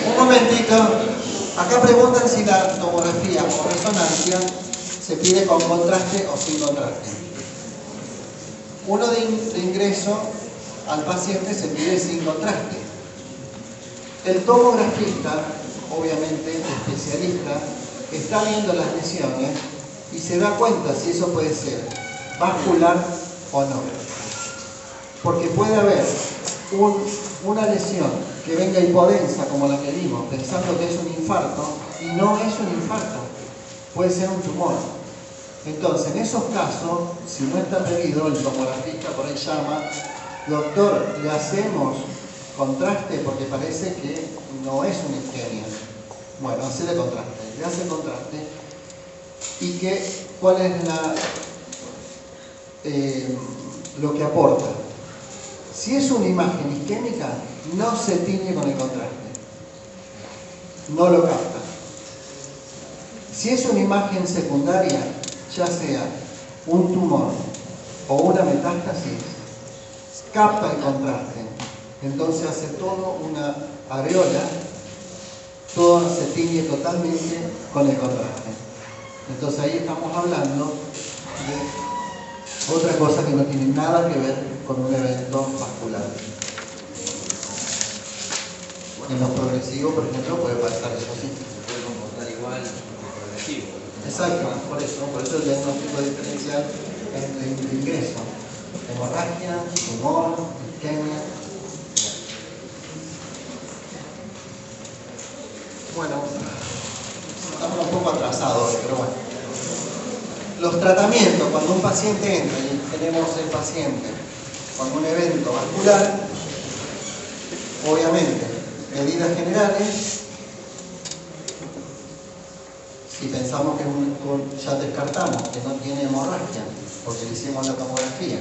un momentito. Acá preguntan si la tomografía o resonancia se pide con contraste o sin contraste. Uno de ingreso al paciente se pide sin contraste. El tomografista, obviamente especialista, está viendo las lesiones y se da cuenta si eso puede ser vascular o no. Porque puede haber una lesión que venga hipodensa como la que vimos, pensando que es un infarto, y no es un infarto, puede ser un tumor. Entonces, en esos casos, si no está pedido, el tomografista por ahí llama, doctor, le hacemos contraste porque parece que no es una isquemia. Bueno, hacele contraste, le hace contraste. ¿Y cuál es lo que aporta? Si es una imagen isquémica, no se tiñe con el contraste. No lo capta. Si es una imagen secundaria, ya sea un tumor o una metástasis, capta el contraste. Entonces hace todo una areola, todo se tiñe totalmente con el contraste. Entonces ahí estamos hablando de otra cosa que no tiene nada que ver con un evento vascular. En los progresivos, por ejemplo, puede pasar eso así. Se puede comportar igual que progresivo. Exacto, por eso el diagnóstico diferencial entre ingreso, hemorragia, tumor, isquemia. Bueno, estamos un poco atrasados, pero bueno. Los tratamientos, cuando un paciente entra y tenemos el paciente con un evento vascular, obviamente, medidas generales. Si pensamos que ya descartamos que no tiene hemorragia, porque le hicimos la tomografía,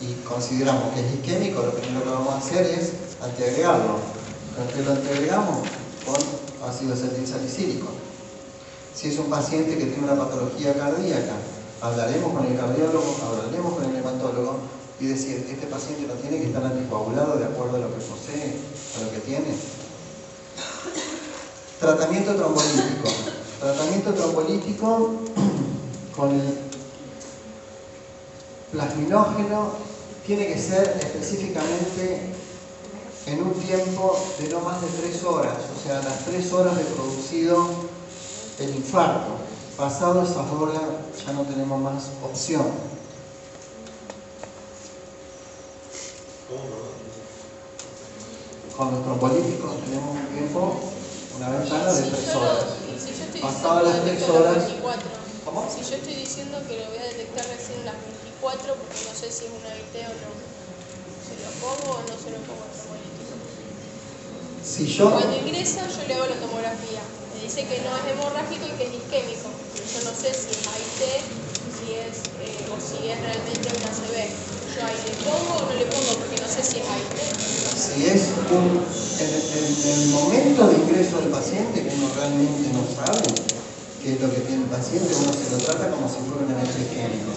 y consideramos que es isquémico, lo primero que vamos a hacer es antiagregarlo. ¿Con qué lo antiagregamos? Con ácido acetilsalicílico. Si es un paciente que tiene una patología cardíaca, hablaremos con el cardiólogo, hablaremos con el hematólogo y decir, este paciente no tiene que estar anticoagulado de acuerdo a lo que posee, a lo que tiene. Tratamiento trombolítico. Tratamiento trombolítico con el plasminógeno tiene que ser específicamente en un tiempo de no más de 3 horas, o sea, las 3 horas de producido el infarto. Pasado esas horas ya no tenemos más opción. Con los trombolíticos tenemos un tiempo, una ventana de 3 horas. Pasadas las 3 horas. ¿Cómo? Si yo estoy diciendo que lo voy a detectar recién a las 24, porque no sé si es una IT o no, ¿se lo pongo o no se lo pongo al trombolítico? Cuando ingresa, yo le hago la tomografía. Me dice que no es hemorrágico y que es isquémico. Yo no sé si es AIT, o si es realmente una ACV. Yo ahí le pongo o no le pongo porque no sé si es AIT. Si es en el momento de ingreso del paciente, que uno realmente no sabe qué es lo que tiene el paciente, uno se lo trata como si fuera un evento isquémico.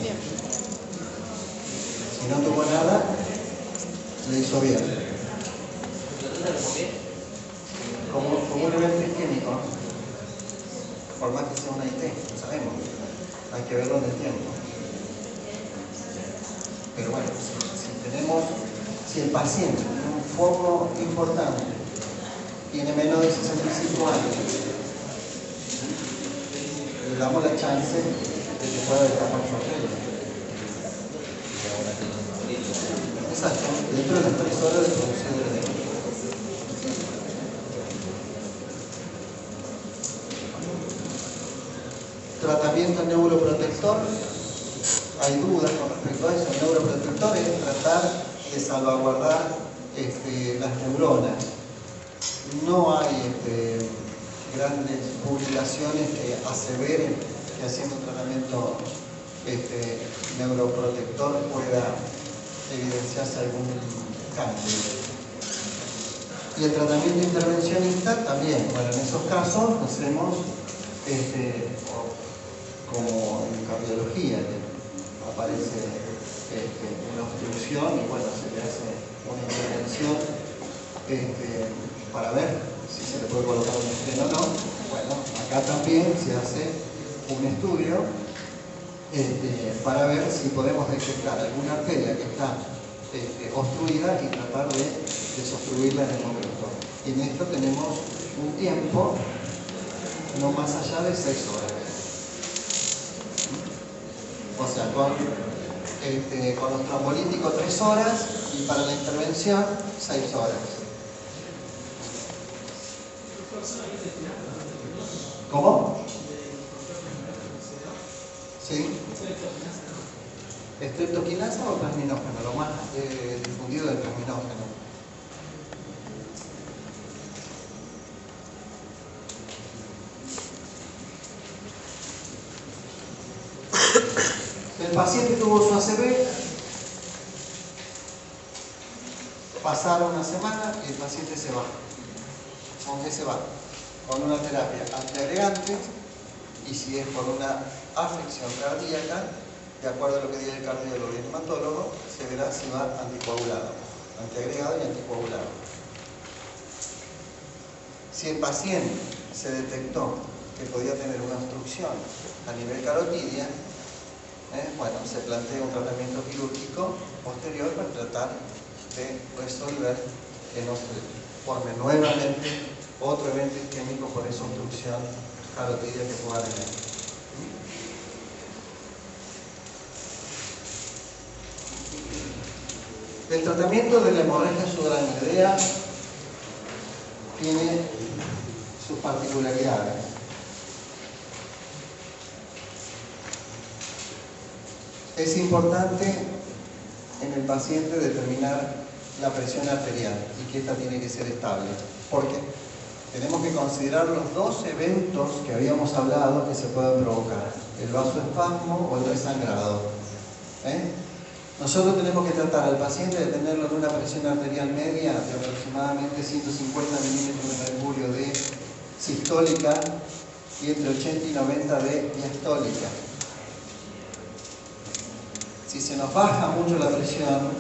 Si no tuvo nada, le hizo bien. Como un evento isquémico, por más que sea una IT, lo sabemos, hay que verlo en el tiempo. Pero bueno, si el paciente tiene un foco importante, tiene menos de 65 años, le damos la chance de que pueda destapar su arteria. Exacto, dentro de las 3 horas de producción del evento. Tratamiento neuroprotector, hay dudas con respecto a eso. El neuroprotector es tratar de salvaguardar las neuronas. No hay grandes publicaciones que aseveren que haciendo un tratamiento neuroprotector pueda evidenciarse algún cambio. Y el tratamiento intervencionista también, bueno, en esos casos hacemos como en cardiología, que aparece una obstrucción y bueno, se le hace una intervención para ver si se le puede colocar un esteno o no. Bueno, acá también se hace un estudio para ver si podemos detectar alguna arteria que está obstruida y tratar de desobstruirla en el momento. Y en esto tenemos un tiempo no más allá de 6 horas. O sea, con los trombolíticos 3 horas y para la intervención 6 horas. ¿Cómo? ¿Sí? ¿Estreptoquinasa o plasminógeno? Lo más difundido del plasminógeno. El paciente tuvo su ACV, pasaron una semana y el paciente se va. ¿Con qué se va? Con una terapia antiagregante y si es por una afección cardíaca, de acuerdo a lo que diga el cardiólogo y el hematólogo, se verá si va anticoagulado, antiagregado y anticoagulado. Si el paciente se detectó que podía tener una obstrucción a nivel carotidia, bueno, se plantea un tratamiento quirúrgico posterior para tratar de resolver que no se forme nuevamente otro evento isquémico por esa obstrucción carotidia que pueda tener. El tratamiento de la hemorragia subaracnoidea tiene sus particularidades. Es importante en el paciente determinar la presión arterial y que esta tiene que ser estable. Porque tenemos que considerar los dos eventos que habíamos hablado que se pueden provocar: el vasoespasmo o el resangrado. Nosotros tenemos que tratar al paciente de tenerlo en una presión arterial media de aproximadamente 150 milímetros de mercurio de sistólica y entre 80 y 90 de diastólica. Si se nos baja mucho la presión,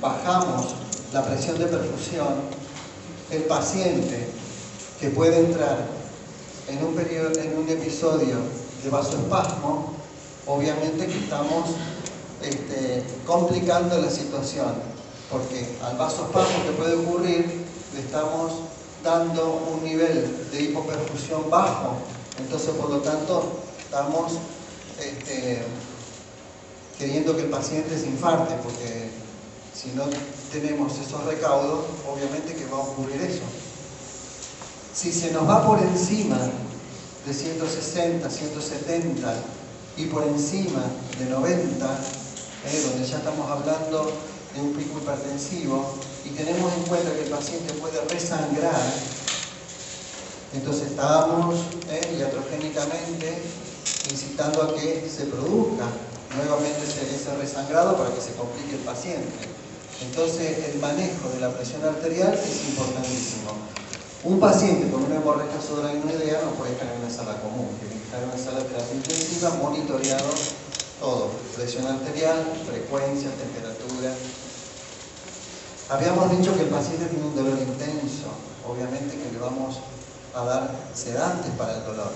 bajamos la presión de perfusión, el paciente que puede entrar en un episodio de vasoespasmo, obviamente que estamos complicando la situación, porque al vasoespasmo que puede ocurrir le estamos dando un nivel de hipoperfusión bajo, entonces por lo tanto estamos queriendo que el paciente se infarte, porque si no tenemos esos recaudos, obviamente que va a ocurrir eso. Si se nos va por encima de 160, 170 y por encima de 90, donde ya estamos hablando de un pico hipertensivo, y tenemos en cuenta que el paciente puede resangrar, entonces estamos iatrogénicamente incitando a que se produzca nuevamente ese resangrado para que se complique el paciente. Entonces el manejo de la presión arterial es importantísimo. Un paciente con una hemorragia subaracnoidea no puede estar en una sala común, tiene que estar en una sala de terapia intensiva, monitoreado todo: presión arterial, frecuencia, temperatura. Habíamos dicho que el paciente tiene un dolor intenso, obviamente que le vamos a dar sedantes para el dolor.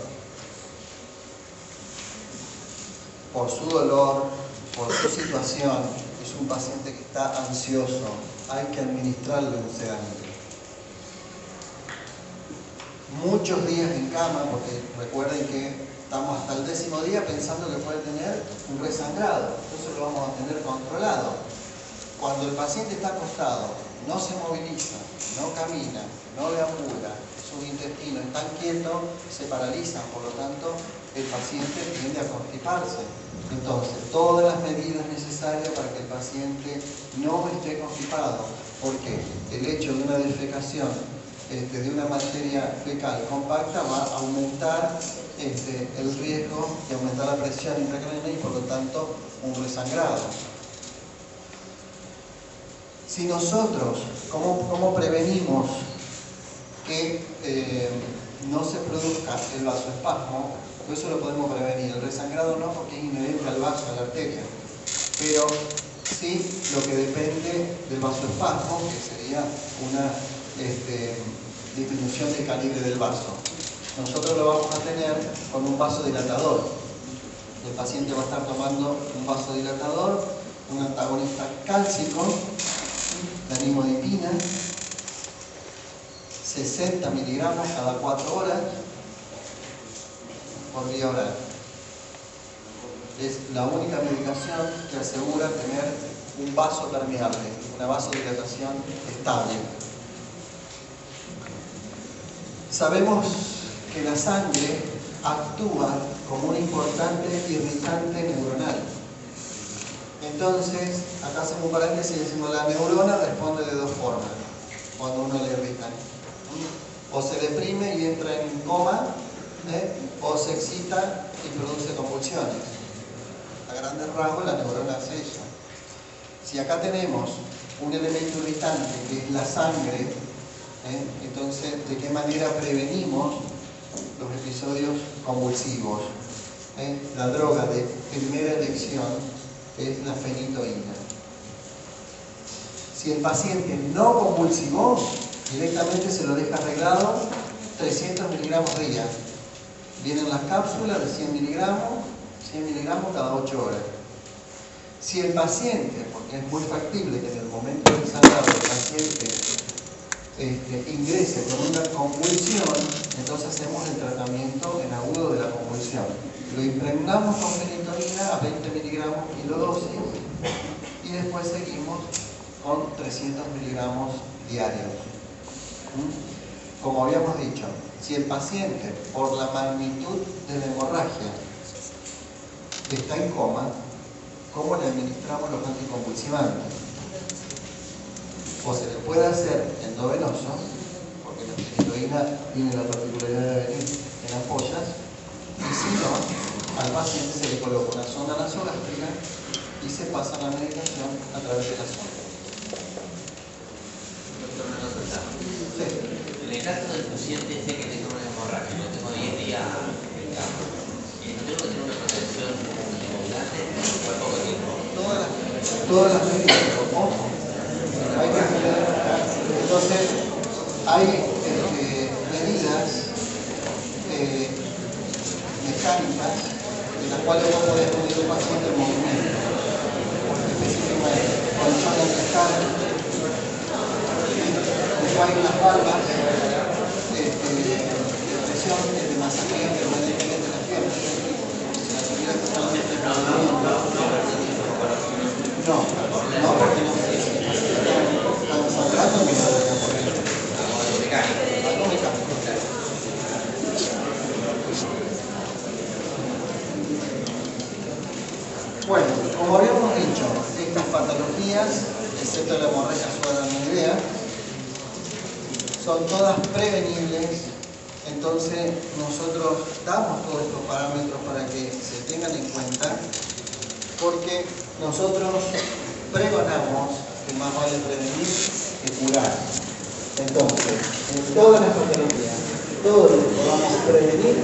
Por su dolor, por su situación, es un paciente que está ansioso, hay que administrarle un sedante. Muchos días en cama, porque recuerden que estamos hasta el 10º día pensando que puede tener un resangrado, entonces lo vamos a tener controlado. Cuando el paciente está acostado, no se moviliza, no camina, no deambula, sus intestinos están quietos, se paralizan, por lo tanto el paciente tiende a constiparse. Entonces, todas las medidas necesarias para que el paciente no esté constipado, porque el hecho de una defecación de una materia fecal compacta va a aumentar el riesgo de aumentar la presión intracraneal y por lo tanto un resangrado. Si nosotros, ¿cómo prevenimos que no se produzca el vasoespasmo? Pues eso lo podemos prevenir. El resangrado no, porque es inherente al vaso, a la arteria. Pero sí lo que depende del vasoespasmo, que sería una disminución del calibre del vaso. Nosotros lo vamos a tener con un vasodilatador. El paciente va a estar tomando un vasodilatador, un antagonista cálcico, la nimodipina, 60 miligramos cada 4 horas por vía oral. Es la única medicación que asegura tener un vaso permeable, una vasodilatación estable. Sabemos que la sangre actúa como un importante irritante neuronal. Entonces, acá hacemos un paréntesis y decimos la neurona responde de dos formas cuando uno le irrita. O se deprime y entra en coma, o se excita y produce convulsiones. A grandes rasgos la neurona hace eso. Si acá tenemos un elemento irritante que es la sangre, entonces, ¿de qué manera prevenimos los episodios convulsivos? La droga de primera elección es la fenitoína. Si el paciente no convulsivó, directamente se lo deja arreglado 300 miligramos día. Vienen las cápsulas de 100 miligramos cada 8 horas. Si el paciente, porque es muy factible que en el momento del sangrado el paciente ingrese con una convulsión, entonces hacemos el tratamiento en agudo de la convulsión. Lo impregnamos con fenitoína a 20 miligramos kilodosis y después seguimos con 300 miligramos diarios. Como habíamos dicho, si el paciente, por la magnitud de la hemorragia, está en coma, ¿cómo le administramos los anticonvulsivantes? O se le puede hacer endovenoso, porque la fenitoína tiene la particularidad de venir en ampollas, y si no, al paciente se le coloca una sonda nasogástrica y se pasa la medicación a través de la sonda. Doctor, una consulta. Sí. En el caso del paciente este que tenga una hemorragia, no tengo 10 días en cama, ¿no tengo que tener una protección ambulante por poco tiempo? Todas las medidas, ojo. Entonces, hay medidas mecánicas de las cuales vos podés poner un paciente en movimiento. Específicamente, colchón en la cara, después hay unas valvas de presión que te masajean permanentemente las piernas. Si la tuviera totalmente en movimiento, no, porque no estamos hablando de algo mecánico. Bueno, como habíamos dicho, estas patologías, excepto la hemorragia subaracnoidea, son todas prevenibles. Entonces nosotros damos todos estos parámetros para que se tengan en cuenta, porque nosotros pregonamos que más vale prevenir que curar. Entonces, en todas las patologías, todo lo que podamos prevenir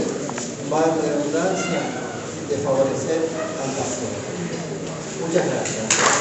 va en redundancia de favorecer al paciente. Muchas gracias.